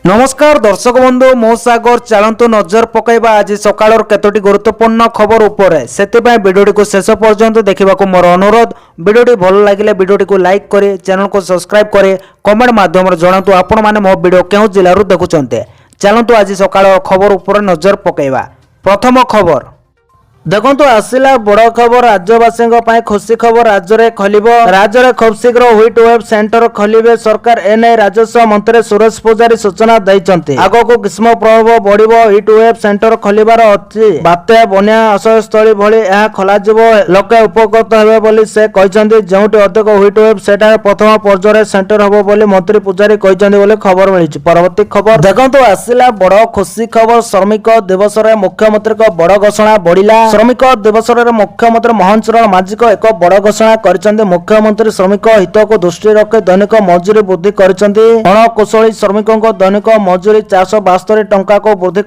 नमस्कार दर्शक बंधु मो सागर चलतु नजर पकईबा आज सकाळ केतोटी गुरुत्वपूर्ण खबर उपरे सेतिपाई वीडियोटी को शेष पर्यंत देखा मोर अनुरोध। वीडियोटी भल लगे वीडियोटी को लाइक करे, चैनल को सब्सक्राइब करे, कमेंट माध्यम जनातु आपण माने मो वीडियो केउ जिल्लारु देखुचंते। चलतु आज सकाळ खबर उपरे नजर पकईबा। प्रथम खबर देखो आसला बड़ खबर राज्यवासी खुशी खबर राज्य में खोल राज्य में खूब शीघ्र ह्विट वेब सेंटर खोलिबे सरकार एने राजस्व मंत्री सुरेश पूजारी सूचना देइचंती। आगो को ग्रीष्म प्रभाव बढ़िबो ह्विट वेब सेंटर खोलिबार अछि। बात्या बन्या आश्रयस्थली भली यह खोलाजिबो लोके उपकृत हेबे बोली से कहिसंती। जेउटी अधिक ह्विट वेब सेटा प्रथम पर्यायर सेंटर हबो बोली मंत्री पूजारी कहिसंती बोली खबर मिलिछि। परवर्ती खबर देखो आसला बड़ खुशी खबर श्रमिक दिवस रे मुख्यमंत्री को बड़ घोषणा बढ़िला। श्रमिक दिवस मुख्यमंत्री मोहन चरण माझी को एक बड़ घोषणा कर मुख्यमंत्री श्रमिक हित को दृष्टि रखी दैनिक मजूरी वृद्धि कर अणकुशली श्रमिकों दैनिक मजूरी 472 टंका को वृद्धि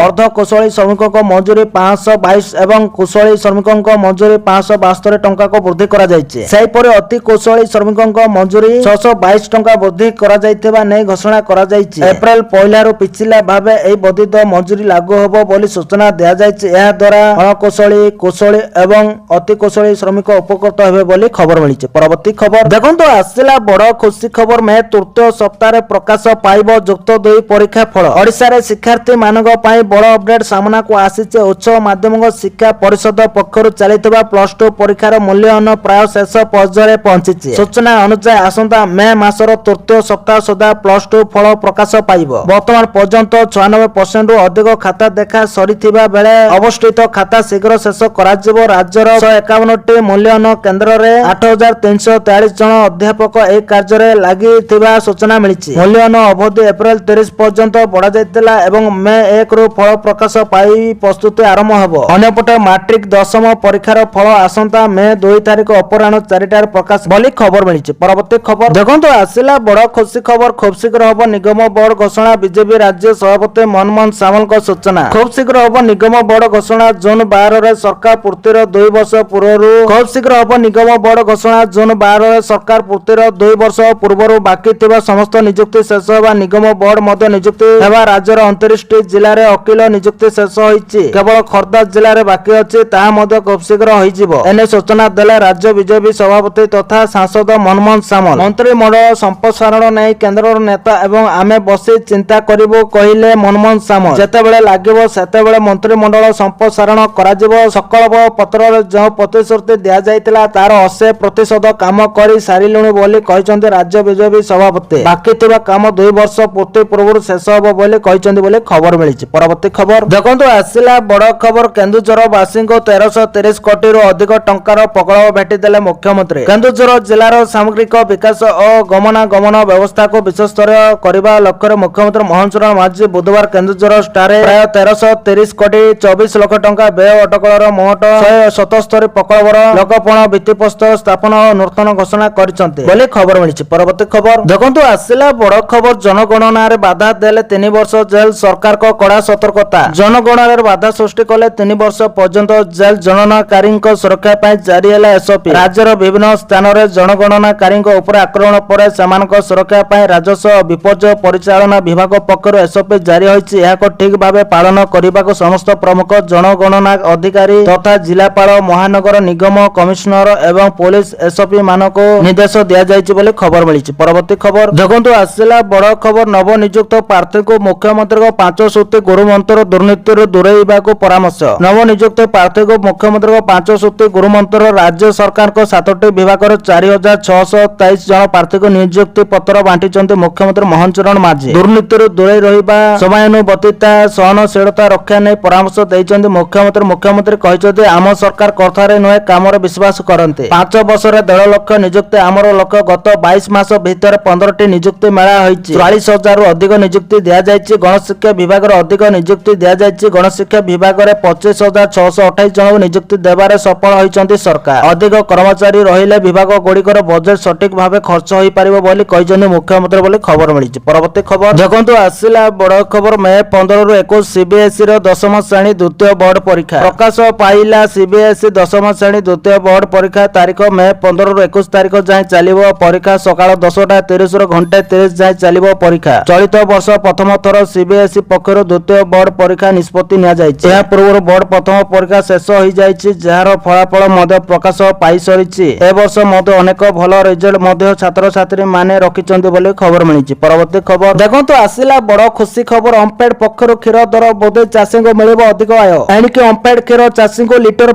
अर्धकुशली श्रमिकों को मजूरी 522 एवं कुशली श्रमिकों मजूरी 572 टंका को वृद्धि कर अति कुशली श्रमिकों मजूरी 622 टंका वृद्धि कर घोषणा कर एप्रिल पहला पिछला भाव यह वर्धित मजूरी लागू होब बोली सूचना दिया द्वारा अणकुशली कुशली एवं अति कुशली श्रमिक उपकृत हेबे बोली खबर मिली। परवर्ती खबर देखो आसला बड़ खुशी खबर में तृतीय सप्ताह प्रकाश पाइब जुक्त 2 परीक्षा फल। ओडिशा रे शिक्षार्थी मानक पई बड़ अपडेट सामना को आसीचे। उच्च माध्यमिक शिक्षा परिषद पक्षरु चलितबा +2 परीक्षार मूल्यांकन प्राय शेष पर्यायर पहुंची। सूचना अनुसार आसंता मे मासर तृतीय सप्ताह सुधा +2 फल प्रकाश पाइब। वर्तमान पर्यंत 96% रु अधिक खाता देखा सरीथिबा बेले अवस्थित खाता शीघ्र शेष कराजिबो। राज्यर 151 मूल्यांकन केन्द्र रे 8343 जन अध्यापक ए कार्य रे लागि थिबा सूचना मिलिछि। मूल्यांकन अवधि अप्रैल 30 पर्यंत बढ़ा जायतिला एवं मे 1 रु फल प्रकाश पाई प्रस्तुति आरंभ हेबो। अन्यपटे मैट्रिक दशम परीक्षार फल आसंता मे 2 तारिख अपराह्न 4टार प्रकाश बोली खबर मिलिछि। परवर्ती खबर देखंतु आसिला बड़ खुशी खबर खूब शीघ्र हबो निगम बोर्ड घोषणा। बीजेपी राज्य सभापति मनमोहन सामल को सूचना। खूब शीघ्र हबो निगम बोर्ड घोषणा। जून 12 रे सरकार पूर्तिर 2 वर्ष पूर्व खूब शीघ्र हबो निगम बोर्ड घोषणा। जून 12 रे सरकार पूर्तिर 2 वर्ष पूर्व बाकी थिबा समस्त नियुक्ति शेष होबा निगम बोर्ड मध्य नियुक्ति हेबा। राज्यर 29 जिल्ला रे अकिल नियुक्ति शेष होईछि। केवल खोर्धा जिल्ला रे बाकी अछि ता मध्य खूब शीघ्र होईजिबो। एने सूचना देले राज्य बीजेपी सभापति तथा सांसद मनमोहन सामल। मंत्रिमंडल संप्रसारण नै केंद्रर नेता एवं आमे बसी चिंता करिबो कहिले मनमोहन सामल। जेतेबेले लागिबो सेतेबेले मंत्रिमंडल संप्रसारण कराजिबो। सकल पत्र जो प्रतिश्रुति दिया जाइतिला तार 80% काम करी सारिलुणी बोली कहिसंती राज्य बीजेपी सभापति। बाकी थिबा काम 2 वर्ष पूर्ति पूर्व शेष होबो बोली कहिसंती बोली खबर मिलिछि। परवर्ती खबर देखंतु आसिला बड़ खबर केन्दुझर वासी को 1330 कोटी रु अधिक टंकार प्रकल्प भेटी देले मुख्यमंत्री। केन्दुझर जिलार सामग्रिक विकास और गमनागमन व्यवस्था को विश्वस्तरीय करबा लक्ष्य मुख्यमंत्री मोहन चरण माझी बुधवार केन्दुझर स्टारे प्राय 1330 कोटी 24 लाख टंका व्यय अटकलर मोट 177 प्रकल्पर लोकार्पण भित्तिप्रस्तर स्थापन और नूतन घोषणा करिसंती बोली खबर मिलिछि। परवर्ती खबर देखंतु आसिला बड़ खबर जनगणना रे बाधा देले 3 वर्ष जेल सरकार को कड़ा सतर्कता। जनगणना रे बाधा सृष्टि कले 3 वर्ष पर्यंत जेल जनगणनाकारी सुरक्षा पाई जारी हैला एसओपी। राज्यर विभिन्न स्थान रे जनगणनाकारी ऊपर आक्रमण पर सेमानक सुरक्षा पाई राजस्व विपर्यय परिचालना विभाग पक्षरु एसओपी जारी होईछि। याको ठीक भाबे पालन करिबाको समस्त प्रमुख जनगणना अधिकारी तथा जिलापाल महानगर निगम कमिश्नर एवं पुलिस एसओपी मानको निर्देश दिया जायछि बोली खबर मिलिछि। परवर्ती खबर देखंतु आसिला बड़ खबर नवनियुक्त प्रार्थी को मुख्यमंत्री को 5 सूत्री गुरु मंत्र दुर्नीति रो दूरेइबा को परामर्श। नवनियुक्त प्रार्थी को मुख्यमंत्री को 5 सूत्री गुरु मंत्र राज्य सरकार को 7टी विभाग रो 4623 जन प्रार्थी को नियुक्ति पत्र बांटिचंती मुख्यमंत्री मोहन चरण माझी। दुर्नीति रो दूरे रहिबा समयानुवर्तिता सहनशीलता रक्षा नै परामर्श दैचंती मुख्यमंत्री कहिसंती आम सरकार कथारे नुहे कामरे विश्वास करते। 5 वर्ष 1.5 लाख नियुक्ति आमर लक्ष्य। गत 22 मास भितर 15टी नियुक्ति मेला होईछि। 44,000 रु अधिक नियुक्ति दिया जायछि। गणशिक्षा विभाग रो अधिक नियुक्ति दिया जायछि। गणशिक्षा विभाग रे 25,628 जन नियुक्ति देबारे सफल होईचंती सरकार। अधिक कर्मचारी रहिले विभाग गुड़िकर बजेट सठिक भावे खर्च होई परिबो बोली कहिसंती मुख्यमंत्री बोली खबर मिलिछि। परवर्ती खबर देखंतु आसिला बड़ खबर मे 15 रु 21 सीबीएसई रो 10म श्रेणी द्वितीय बोर्ड ପରୀକ୍ଷା ପ୍ରକାଶ ପାଇଲା। ସିବିଏସ୍ଇ ଦଶମ ଶ୍ରେଣୀ ଦ୍ୱିତୀୟ ବୋର୍ଡ ପରୀକ୍ଷା ତାରିଖ ମେ 15 ରୁ 21 ତାରିଖ ଯାଏଁ ଚାଲିବ। ପରୀକ୍ଷା ସକାଳ 10:30 ରୁ 1:30 ଯାଏଁ ଚାଲିବ। ପରୀକ୍ଷା ଚଳିତ ବର୍ଷ ପ୍ରଥମ ଥର ସିବିଏସ୍ଇ ପକ୍ଷରୁ ଦ୍ୱିତୀୟ ବୋର୍ଡ ପରୀକ୍ଷା ନିଷ୍ପତ୍ତି ନିଆଯାଇଛି। ଏହା ପୂର୍ବରୁ ବୋର୍ଡ ପ୍ରଥମ ପରୀକ୍ଷା ଶେଷ ହୋଇଯାଇଛି, ଯାହାର ଫଳାଫଳ ମଧ୍ୟ ପ୍ରକାଶ ପାଇସାରିଛି। ଏ ବର୍ଷ ମଧ୍ୟ ଅନେକ ଭଲ ରେଜଲ୍ଟ ମଧ୍ୟ ଛାତ୍ରଛାତ୍ରୀ ମାନେ ରଖିଛନ୍ତି ବୋଲି ଖବର ମିଳିଛି। ପରବର୍ତ୍ତୀ ଖବର ଦେଖନ୍ତୁ, ଆସିଲା ବଡ ଖୁସି ଖବର। ଓମଫେଡ୍ ପକ୍ଷରୁ କ୍ଷୀର ଦର ବୃଦ୍ଧି, ଚାଷୀଙ୍କୁ ମିଳିବ ଅଧିକ ଆୟ। ଏଣିକି ଓମଫେଡ୍ କ୍ଷୀର ଚାଷୀଙ୍କୁ ଲିଟର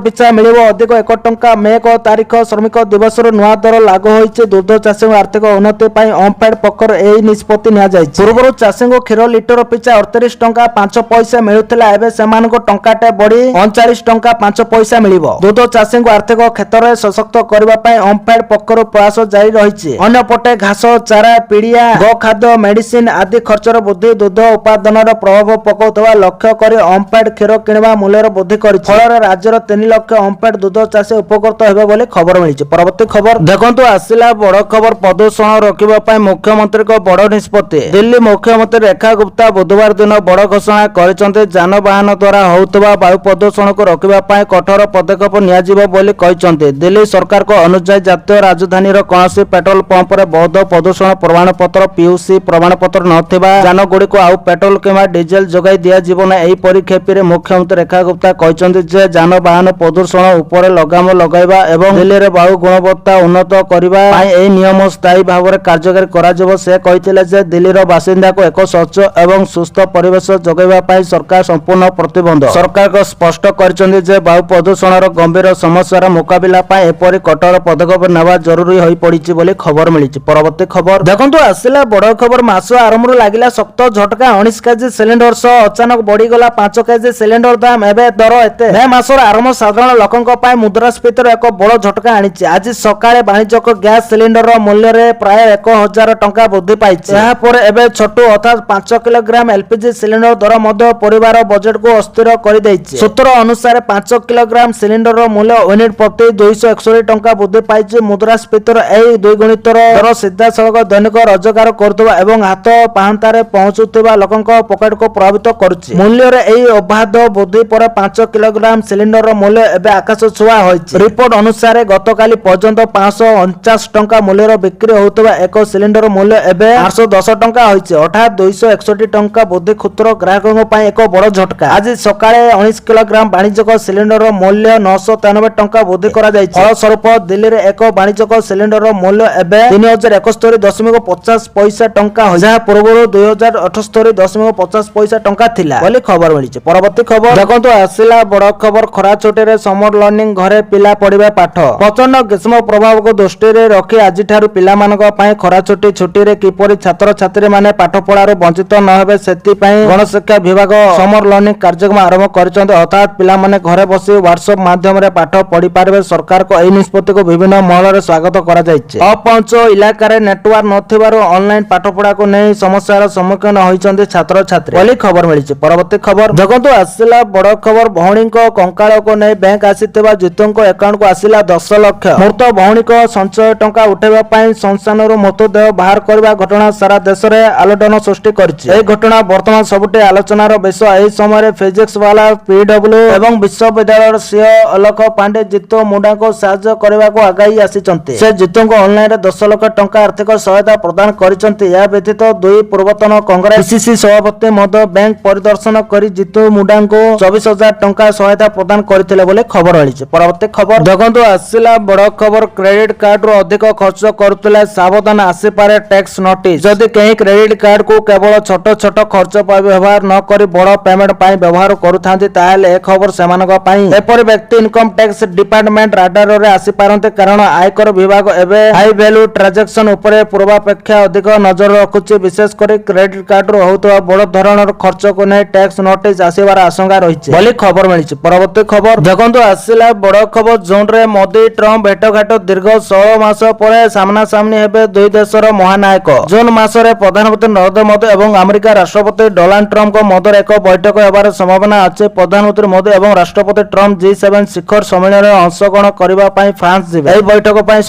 ପିଛା ମିଳିବ ଅଧିକ 1 ଟଙ୍କା। ମେ 1 ତାରିଖ ଶ୍ରମିକ ଦିବସରୁ ନୂଆ ଦର ଲାଗୁ ହୋଇଛି। ଦୁଗ୍ଧ ଚାଷୀଙ୍କ ଆର୍ଥିକ ଉନ୍ନତି ପାଇଁ ଓମଫେଡ୍ ପକ୍ଷରୁ ଏହି ନିଷ୍ପତ୍ତି ନିଆଯାଇଛି। ପୂର୍ବରୁ ଚାଷୀଙ୍କୁ କ୍ଷୀର ଲିଟର ପିଛା 38 ଟଙ୍କା 5 ପଇସା ମିଳୁଥିଲା। ଏବେ ସେମାନଙ୍କୁ ଟଙ୍କାଟେ ବଢି 39 ଟଙ୍କା 5 ପଇସା ମିଳିବ। ଦୁଗ୍ଧ ଚାଷୀଙ୍କୁ ଆର୍ଥିକ କ୍ଷେତ୍ରରେ ସଶକ୍ତ କରିବା ପାଇଁ ଓମଫେଡ୍ ପକ୍ଷରୁ ପ୍ରୟାସ ଜାରି ରହିଛି। ଅନ୍ୟପଟେ ଘାସ, ଚାରା, ପିଡିଆ, ଗୋଖାଦ୍ୟ, ମେଡିସିନ ଆଦି ଖର୍ଚ୍ଚର ବୃଦ୍ଧି ଦୁଗ୍ଧ ଉତ୍ପାଦନରେ ପ୍ରଭାବ ପକାଉଥିବା ଲକ୍ଷ୍ୟ କରି ଓମଫେଡ୍ କ୍ଷୀର କିଣିବା ମୂଲ୍ୟର ବୃଦ୍ଧି କରିଛି। ଫଳରେ ରାଜ୍ୟର 3 ଲକ୍ଷ ଓମଫେଡ୍ ଦୁଗ୍ଧ ଚାଷୀ ଉପକୃତ ହେବେ ବୋଲି ଖବର ମିଳିଛି। ପରବର୍ତ୍ତୀ ଖବର ଦେଖନ୍ତୁ, ଆସିଲା ବଡ ଖବର। ପ୍ରଦୂଷଣ ରୋକିବା ପାଇଁ ମୁଖ୍ୟମନ୍ତ୍ରୀଙ୍କ ବଡ ନିଷ୍ପତ୍ତି। ଦିଲ୍ଲୀ ମୁଖ୍ୟମନ୍ତ୍ରୀ ରେଖା ଗୁପ୍ତା ବୁଧବାର ଦିନ ବଡ ଘୋଷଣା କରିଛନ୍ତି। ଯାନବାହନ ଦ୍ୱାରା ହେଉଥିବା ବାୟୁ ପ୍ରଦୂଷଣକୁ ରୋକିବା ପାଇଁ କଠୋର ପଦକ୍ଷେପ ନିଆଯିବ ବୋଲି କହିଛନ୍ତି। ଦିଲ୍ଲୀ ସରକାରଙ୍କ ଅନୁଯାୟୀ ଜାତୀୟ ରାଜଧାନୀର କୌଣସି ପେଟ୍ରୋଲ ପମ୍ପରେ ବୈଧ ପ୍ରଦୂଷଣ ପ୍ରମାଣପତ୍ର ପିୟୁସି ପ୍ରମାଣପତ୍ର ନଥିବା ଯାନଗୁଡ଼ିକୁ ଆଉ ପେଟ୍ରୋଲ କିମ୍ବା ଡିଜେଲ ଯୋଗାଇ ଦିଆଯିବ ନାହିଁ। ଏହି ପରିପ୍ରେକ୍ଷୀରେ ମୁଖ୍ୟମନ୍ତ୍ରୀ ରେଖା ଗୁପ୍ତା କହିଛନ୍ତି ଯେ ଯାନବାହନ ପ୍ରଦୂଷଣ ଉପରେ ଲଗାମ ଲଗାଇବା ଏବଂ ଦିଲ୍ଲୀରେ ବାୟୁ ଗୁଣବତ୍ତା ଉନ୍ନତ କରିବା ପାଇଁ ଏହି ନିୟମ ସ୍ଥାୟୀ ଭାବରେ କାର୍ଯ୍ୟକାରୀ କରାଯିବ। ସେ କହିଥିଲେ ଯେ ଦିଲ୍ଲୀର ବାସିନ୍ଦାଙ୍କୁ ଏକ ସ୍ୱଚ୍ଛ ଏବଂ ସୁସ୍ଥ ପରିବେଶ ଯୋଗାଇବା ପାଇଁ ସରକାର ସମ୍ପୂର୍ଣ୍ଣ ପ୍ରତିବଦ୍ଧ। ସରକାର ସ୍ପଷ୍ଟ କରିଛନ୍ତି ଯେ ବାୟୁ ପ୍ରଦୂଷଣର ଗମ୍ଭୀର ସମସ୍ୟାର ମୁକାବିଲା ପାଇଁ ଏପରି କଠୋର ପଦକ୍ଷେପ ନେବା ଜରୁରୀ ହୋଇପଡ଼ିଛି ବୋଲି ଖବର ମିଳିଛି। ପରବର୍ତ୍ତୀ ଖବର ଦେଖନ୍ତୁ, ଆସିଲା ବଡ ଖବର। ମାସ ଆରମ୍ଭରୁ ଲାଗିଲା ଶକ୍ତ ଝଟକା। 19 କେଜି ସିଲିଣ୍ଡର ସହ ଅଚାନକ ବଢିଗଲା 5 କେଜି ସିଲିଣ୍ଡର ଦାମ। ଏବେ ଦର ଏତେ। ମେ ମାସର ଆରମ୍ଭ ସାଧାରଣ ଲୋକଙ୍କ ପାଇଁ ମୁଦ୍ରାସ୍ଫୀତିର ଏକ ବଡ ଝଟକା ଆଣିଛି। ଆଜି ସକାଳେ ବାଣିଜ୍ୟିକ ଗ୍ୟାସ ସିଲିଣ୍ଡରର ମୂଲ୍ୟରେ ପ୍ରାୟ 1000 ଟଙ୍କା ବୃଦ୍ଧି ପାଇଛି। ଏହାପରେ ଏବେ ଛୋଟୁ ଅର୍ଥାତ୍ 5 କିଲୋଗ୍ରାମ ଏଲପିଜି ସିଲିଣ୍ଡର ଦର ମଧ୍ୟ ପରିବାର ବଜେଟକୁ ଅସ୍ଥିର କରିଦେଇଛି। ସୂତ୍ର ଅନୁସାରେ 5 କିଲୋଗ୍ରାମ ସିଲିଣ୍ଡରର ମୂଲ୍ୟ ୟୁନିଟ୍ ପ୍ରତି 261 ଟଙ୍କା ବୃଦ୍ଧି ପାଇଛି। ମୁଦ୍ରାସ୍ଫୀତିର ଏହି ଦ୍ୱିଗୁଣିତର ଦର ସିଧାସଳଖ ଦୈନିକ ରୋଜଗାର କରୁଥିବା ଏବଂ ହାତ ପାହାନ୍ତାରେ ପହଞ୍ଚୁଥିବା ଲୋକଙ୍କ ପକେଟକୁ ପ୍ରଭାବିତ କରୁଛି। ମୂଲ୍ୟରେ ଏହି ଅବାଧ ବୃଦ୍ଧି ପରେ 5 କିଲୋଗ୍ରାମ ସିଲିଣ୍ଡରର ମୂଲ୍ୟ ଏବେ ଆକାଶ ଛୁଆଁ ହୋଇଛି। ରିପୋର୍ଟ ଅନୁସାରେ ଗତକାଲି ପର୍ଯ୍ୟନ୍ତ 549 ଟଙ୍କା ମୂଲ୍ୟର ବିକ୍ରି ହେଉଥିବା ଏକ ସିଲିଣ୍ଡର ମୂଲ୍ୟ ଏବେ 810 ଟଙ୍କା ହୋଇଛି। ଅର୍ଥାତ୍ 261 ଟଙ୍କା ବୃଦ୍ଧି କ୍ଷୁଦ୍ର ଗ୍ରାହକଙ୍କ ପାଇଁ ଏକ ବଡ ଝଟକା। ଆଜି ସକାଳେ 19 କିଲୋଗ୍ରାମ ବାଣିଜ୍ୟିକ ସିଲିଣ୍ଡରର ମୂଲ୍ୟ 993 ଟଙ୍କା ବୃଦ୍ଧି କରାଯାଇଛି। ଫଳସ୍ୱରୂପ ଦିଲ୍ଲୀରେ ଏକ ବାଣିଜ୍ୟିକ ସିଲିଣ୍ଡରର ମୂଲ୍ୟ ଏବେ 3071.50 ଟଙ୍କା ହୋଇଛି, ଯାହା ପୂର୍ବରୁ 2078.50 ଟଙ୍କା ଥିଲା ବୋଲି ଖବର ମିଳିଛି। ପରବର୍ତ୍ତୀ ଖବର ଦେଖନ୍ତୁ, ଆସିଲା ବଡ ଖବର। ଖରା ଛୁଟିରେ ସମର ଲର୍ଣ୍ଣିଂ, ଘରେ ପିଲା ପଢିବେ ପାଠ। ପ୍ରଚଣ୍ଡ ଗ୍ରୀଷ୍ମ ପ୍ରଭାବକୁ ଦୃଷ୍ଟିରେ ରଖି ଆଜିଠାରୁ ପିଲାମାନଙ୍କ ପାଇଁ ଖରା ଛୁଟିରେ କିପରି ଛାତ୍ରଛାତ୍ରୀମାନେ ପାଠ ପଢାରୁ ବଞ୍ଚିତ ନ ହେବେ ସେଥିପାଇଁ ଗଣଶିକ୍ଷା ବିଭାଗ ସମର ଲର୍ଣ୍ଣିଂ କାର୍ଯ୍ୟକ୍ରମ ଆରମ୍ଭ କରିଛନ୍ତି। ଅର୍ଥାତ୍ ପିଲାମାନେ ଘରେ ବସି ହ୍ୱାଟ୍ସଆପ୍ ମାଧ୍ୟମରେ ପାଠ ପଢିପାରିବେ। ସରକାରଙ୍କ ଏହି ନିଷ୍ପତ୍ତିକୁ ବିଭିନ୍ନ ମହଲରେ ସ୍ୱାଗତ କରାଯାଇଛି। ଅପହଞ୍ଚ ଇଲାକାରେ ନେଟୱାର୍କ ନଥିବାରୁ ଅନଲାଇନ ପାଠପଢାକୁ ନେଇ ସମସ୍ୟାର ସମ୍ମୁଖୀନ ହୋଇଛନ୍ତି ଛାତ୍ରଛାତ୍ରୀ ବୋଲି ଖବର ମିଳିଛି। ପରବର୍ତ୍ତୀ ଖବର ଦେଖନ୍ତୁ, ଆସିଲା ବଡ ଖବର। ଭଉଣୀଙ୍କ କଙ୍କାଳକୁ ନେଇ ବ୍ୟାଙ୍କ ଆସିଥିବା ଜିତୁଙ୍କ ଆକାଉଣ୍ଟକୁ ଆସିଲା 10 ଲକ୍ଷ। ମୃତ ଭଉଣୀଙ୍କ ସଞ୍ଚୟ ଟଙ୍କା ଉଠାଇବା ପାଇଁ ଶ୍ମଶାନରୁ ମୃତଦେହ ବାହାର କରିବା ଘଟଣା ସାରା ଦେଶରେ ଆଲୋଡ଼ନ ସୃଷ୍ଟି କରିଛି। ଏହି ଘଟଣା ବର୍ତ୍ତମାନ ସବୁଠି ଆଲୋଚନାର ବିଷୟ। ଏହି ସମୟରେ ଫିଜିକ୍ସ ବାଲା ପିଡବ୍ଲ୍ୟୁ ଏବଂ ବିଶ୍ୱବିଦ୍ୟାଳୟର ସିଓ ଅଲୋକ ପାଣ୍ଡେ ଜିତୁ ମୁଣ୍ଡାଙ୍କୁ ସାହାଯ୍ୟ କରିବାକୁ ଆଗେଇ ଆସିଛନ୍ତି। ସେ ଜିତୁଙ୍କୁ ଅନଲାଇନରେ 10 ଲକ୍ଷ ଟଙ୍କା ଆର୍ଥିକ ସହାୟତା ପ୍ରଦାନ କରିଛନ୍ତି। ଏହା ବ୍ୟତୀତ 2 ପୂର୍ବତନ କଂଗ୍ରେସ ପିସିସି ସଭାପତି ମଧ୍ୟ ବ୍ୟାଙ୍କ ପରିଦର୍ଶନ କରି ଜିତୁ ମୁଣ୍ଡାଙ୍କୁ 24,000 ଟଙ୍କା ସହାୟତା ପ୍ରଦାନ କରିଥିଲେ ବୋଲି ଖବର ମିଳିଛି। ପରବର୍ତ୍ତୀ ଖବର ଦେଖନ୍ତୁ, ଆସିଲା ବଡ ଖବର। କ୍ରେଡିଟ୍ କାର୍ଡରୁ ଅଧିକ ଖର୍ଚ୍ଚ କରୁଥିଲେ ସାବଧାନ, ଆସିପାରେ ଟ୍ୟାକ୍ସ ନୋଟିସ। ଯଦି କେହି କ୍ରେଡିଟ୍ କାର୍ଡକୁ କେବଳ ଛୋଟ ଛୋଟ ଖର୍ଚ୍ଚ ପାଇଁ ବ୍ୟବହାର ନ କରି ବଡ ପେମେଣ୍ଟ ପାଇଁ ବ୍ୟବହାର କରୁଥାନ୍ତି, ତାହେଲେ ଏ ଖବର ସେମାନଙ୍କ ପାଇଁ। ଏପରି ବ୍ୟକ୍ତି ଇନକମ ଟ୍ୟାକ୍ସ ଡିପାର୍ଟମେଣ୍ଟ ରାଡାରରେ ଆସିପାରନ୍ତି, କାରଣ ଆୟକର ବିଭାଗ ଏବେ ହାଇ ଭ୍ୟାଲୁ ଟ୍ରାଞ୍ଜାକ୍ସନ ଉପରେ ପୂର୍ବାପେକ୍ଷା ଅଧିକ ନଜର ରଖୁଛି। ବିଶେଷ କରି କ୍ରେଡିଟ୍ କାର୍ଡରୁ ହେଉଥିବା ବଡ ଧରଣର ଖର୍ଚ୍ଚକୁ ନେଇ ଟ୍ୟାକ୍ସ ନୋଟିସ ଆସିବାର ଆଶଙ୍କା ରହିଛି ବୋଲି ଖବର ମିଳିଛି। ପରବର୍ତ୍ତୀ ଖବର ଦେଖନ୍ତୁ, ଆସିଲା ବଡ ଖବର। ଜୁନରେ ମୋଦି ଟ୍ରମ୍ପ ଭେଟଘାଟ ଦୀର୍ଘ 16 ମାସ ପରେ ସାମ୍ନାସାମ୍ନି ହେବେ ଦୁଇ ଦେଶର ମହାନାୟକ। ଜୁନ୍ ମାସରେ ପ୍ରଧାନମନ୍ତ୍ରୀ ନରେନ୍ଦ୍ର ମୋଦି ଏବଂ ଆମେରିକା ରାଷ୍ଟ୍ରପତି ଡୋନାଲ୍ଡ ଟ୍ରମ୍ପଙ୍କ ମଧ୍ୟରେ ଏକ ବୈଠକ ହେବାର ସମ୍ଭାବନା ଅଛି। ପ୍ରଧାନମନ୍ତ୍ରୀ ମୋଦି ଏବଂ ରାଷ୍ଟ୍ରପତି ଟ୍ରମ୍ପ G7 ଶିଖର ସମ୍ମିଳନୀରେ ଅଂଶଗ୍ରହଣ କରିବା ପାଇଁ ଫ୍ରାନ୍ସ ଯିବେ। ଏହି ବୈଠକ ପାଇଁ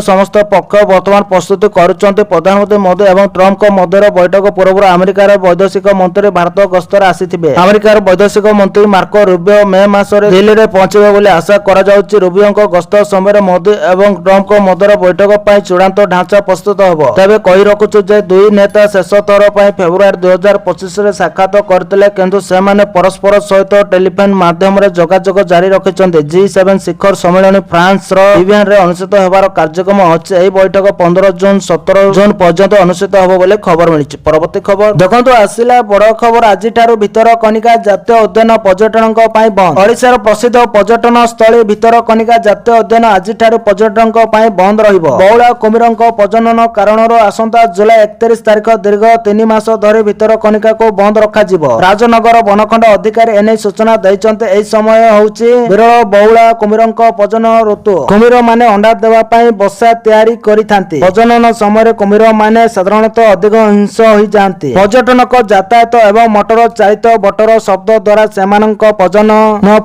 ସମସ୍ତ ପକ୍ଷ ବର୍ତ୍ତମାନ ପ୍ରସ୍ତୁତି କରୁଛନ୍ତି। ପ୍ରଧାନମନ୍ତ୍ରୀ ମୋଦି ଏବଂ ଟ୍ରମ୍ପଙ୍କ ମଧ୍ୟରେ ବୈଠକ ପୂର୍ବରୁ ଆମେରିକାର ବୈଦେଶିକ ମନ୍ତ୍ରୀ ଭାରତ ଗସ୍ତରେ ଆସିଥିବେ। ଆମେରିକାର ବୈଦେଶିକ ମନ୍ତ୍ରୀ ମାର୍କୋ ରୁବିଓ ମେ ମାସରେ ଦିଲ୍ଲୀରେ ପହଞ୍ଚିବେ ବୋଲି ଆଶା କରାଯାଉଛି। ରୁବିଓଙ୍କ ଗସ୍ତ ସମୟରେ ମୋଦି ଏବଂ ଟ୍ରମ୍ପଙ୍କ ମଧ୍ୟରେ ବୈଠକ ପାଇଁ ଚୂଡାନ୍ତ ଢାଞ୍ଚା ପ୍ରସ୍ତୁତ ହେବ। ତେବେ କହି ରଖୁଛୁ ଯେ ଦୁଇ ନେତା ଶେଷ ଥର ପାଇଁ ଫେବୃଆରୀ 2025ରେ ସାକ୍ଷାତ କରିଥିଲେ, କିନ୍ତୁ ସେମାନେ ପରସ୍ପର ସହିତ ଟେଲିଫୋନ ମାଧ୍ୟମରେ ଯୋଗାଯୋଗ ଜାରି ରଖିଛନ୍ତି। G7 ଶିଖର ସମ୍ମିଳନୀ ଫ୍ରାନ୍ସର ଇଭିଏନ୍ରେ ଅନୁଷ୍ଠିତ ହେବାର କାର୍ଯ୍ୟକ୍ରମ ଅଛି। ଏହି ବୈଠକ 15 ଜୁନ 17 ଜୁନ ପର୍ଯ୍ୟନ୍ତ ଅନୁଷ୍ଠିତ ହେବ ବୋଲି ଖବର ମିଳିଛି। ପରବର୍ତ୍ତୀ ଖବର ଦେଖନ୍ତୁ, ଆସିଲା ବଡ଼ ଖବର। ଆଜିଠାରୁ ଭିତରକନିକା ଜାତୀୟ ଉଦ୍ୟାନ ପର୍ଯ୍ୟଟନଙ୍କ ପାଇଁ ବନ୍ଦ। ଓଡ଼ିଶାର ପ୍ରସିଦ୍ଧ ପର୍ଯ୍ୟଟନ ସ୍ଥଳୀ ଭିତରକନିକା ଜାତୀୟ ଉଦ୍ୟାନ ଆଜିଠାରୁ ପର୍ଯ୍ୟଟକଙ୍କ ପାଇଁ ବନ୍ଦ ରହିବ। ବଉଳା କୁମ୍ଭୀରଙ୍କ ପ୍ରଜନନ କାରଣରୁ ଆସନ୍ତା ଜୁଲାଇ 31 ତାରିଖ ଦୀର୍ଘ 3 ମାସ ଧରି ଭିତରକନିକାକୁ ବନ୍ଦ ରଖାଯିବ। ରାଜନଗର ବନଖଣ୍ଡ ଅଧିକାରୀ ଏନେଇ ସୂଚନା ଦେଇଛନ୍ତି। ଏହି ସମୟ ହେଉଛି ବିରଳ ବଉଳା କୁମ୍ଭୀରଙ୍କ ପ୍ରଜନନ ଋତୁ। କୁମ୍ଭୀରମାନେ ଅଣ୍ଡା ଦେବା ପାଇଁ ବସା ତିଆରି କରିଥାନ୍ତି। ପ୍ରଜନନ ସମୟରେ କୁମ୍ଭୀରମାନେ ସାଧାରଣତଃ ଅଧିକ ହିଂସ ହୋଇଯାଆନ୍ତି। ପର୍ଯ୍ୟଟନକ ଯାତାୟାତ ଏବଂ ମଟର ଚାଳିତ ବୋଟର ଶବ୍ଦ ଦ୍ୱାରା ସେମାନଙ୍କ ପ୍ରଜନନ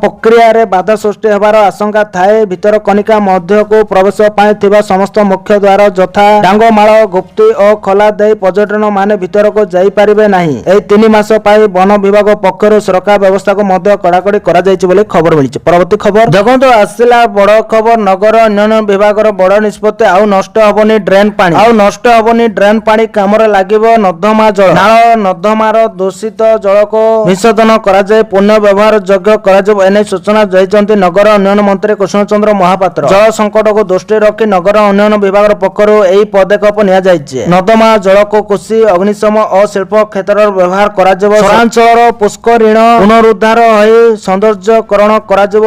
ପ୍ରକ୍ରିୟାରେ ବାଧା ସୃଷ୍ଟି ହେବାର ଆଶଙ୍କା ଥାଏ। ଭିତରକନିକା ମଧ୍ୟକୁ ପ୍ରବେଶ ପାଇଁ ଥିବା ସମସ୍ତ ମୁଖ୍ୟ ଦ୍ୱାର ଯଥା ଡାଙ୍ଗମାଳ, ଗୁପ୍ତି ଓ ଖୋଲା ଦେଇ ପର୍ଯ୍ୟଟକମାନେ ଭିତରକୁ ଯାଇପାରିବେ ନାହିଁ। ଏହି 3 ମାସ ପାଇଁ ବନ ବିଭାଗ ପକ୍ଷରୁ ସୁରକ୍ଷା ବ୍ୟବସ୍ଥାକୁ ମଧ୍ୟ କଡ଼ାକଡ଼ି କରାଯାଇଛି ବୋଲି ଖବର ମିଳିଛି। ପରବର୍ତ୍ତୀ ଖବର ଦେଖନ୍ତୁ, ଆସିଲା ବଡ଼ ଖବର। ନଗର ଉନ୍ନୟନ ବିଭାଗର ବଡ଼ ନିଷ୍ପତ୍ତି। ଆଉ ନଷ୍ଟ ହେବନି ଡ୍ରେନ୍ ପାଣି। ଆଉ ନଷ୍ଟ ହେବନି ଡ୍ରେନ୍ ପାଣି, କାମରେ ଲାଗିବ ନର୍ଦ୍ଦମା ଜଳ। ନାଳ ନର୍ଦ୍ଦମାର ଦୂଷିତ ଜଳକୁ ବିଶୋଧନ କରାଯାଇ ପୁନଃ ବ୍ୟବହାର ଯୋଗ୍ୟ କରାଯିବ। ଏନେଇ ସୂଚନା ଦେଇଛନ୍ତି ନଗର ଉନ୍ନୟନ ମନ୍ତ୍ରୀ କୃଷ୍ଣଚନ୍ଦ୍ର ମହାପାତ୍ର। ଜଳ ସଙ୍କଟକୁ ଦୃଷ୍ଟିରେ ରଖି ନଗର ଉନ୍ନୟନ ବିଭାଗ ପକ୍ଷରୁ ଏହି ପଦକ୍ଷେପ ନିଆଯାଇଛି। ନର୍ଦ୍ଦମା ଜଳକୁ କୃଷି, ଅଗ୍ନିଶମ ଓ ଶିଳ୍ପ କ୍ଷେତ୍ରରେ ବ୍ୟବହାର କରାଯିବ। ସହରାଞ୍ଚଳର ପୁଷ୍କରିଣୀ ପୁନରୁଦ୍ଧାର ହୋଇ ସୌନ୍ଦର୍ଯ୍ୟକରଣ କରାଯିବ।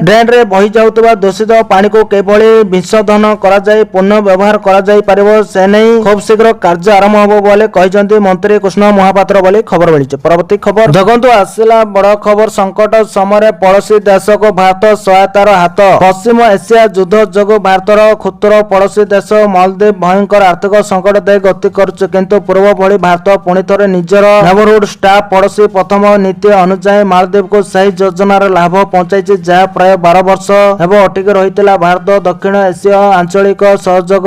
ଡ୍ରେନ୍ରେ ବହି ଯାଉଥିବା ଦୂଷିତ ପାଣିକୁ କିଭଳି ବିଶୋଧନ କରାଯାଇ ପୁନଃ ବ୍ୟବହାର କରାଯାଇ ପାରିବ, ସେ ନେଇ ଖୁବ୍ ଶୀଘ୍ର କାର୍ଯ୍ୟ ଆରମ୍ଭ ହେବ ବୋଲି କହିଛନ୍ତି ମନ୍ତ୍ରୀ କୃଷ୍ଣ ମହାପାତ୍ର ବୋଲି ଖବର ମିଳିଛି। ପରବର୍ତ୍ତୀ ଖବର ଦେଖନ୍ତୁ, ଆସିଲା ବଡ଼ ଖବର। ସଙ୍କଟ ସମୟରେ ପଡ଼ୋଶୀ ଦେଶକୁ ଭାରତ ସହାୟତାର ହାତ। ପଶ୍ଚିମ ଏସିଆ ଯୁଦ୍ଧ ଯୋଗୁଁ ଭାରତର କ୍ଷୁଦ୍ର ପଡ଼ୋଶୀ ଦେଶ ମାଳଦ୍ୱୀପ ଭୟଙ୍କର ଆର୍ଥିକ ସଙ୍କଟ ଦେଇ ଗତି କରୁଛି। କିନ୍ତୁ ପୂର୍ବ ଭଳି ଭାରତ ପୁଣି ଥରେ ନିଜର ନେବରହୁଡ୍ ଷ୍ଟାଫ୍ ପଡ଼ୋଶୀ ପ୍ରଥମ ନୀତି ଅନୁଯାୟୀ ମାଳଦ୍ୱୀପକୁ ସେହି ଯୋଜନାର ଲାଭ ପହଞ୍ଚାଇଛି, ଯାହା ପ୍ରାୟ 12 ବର୍ଷ ହେବ ଅଟକି ରହିଥିଲା। ଭାରତ ଦକ୍ଷିଣ ଏସୀୟ ଆଞ୍ଚଳିକ ସହଯୋଗ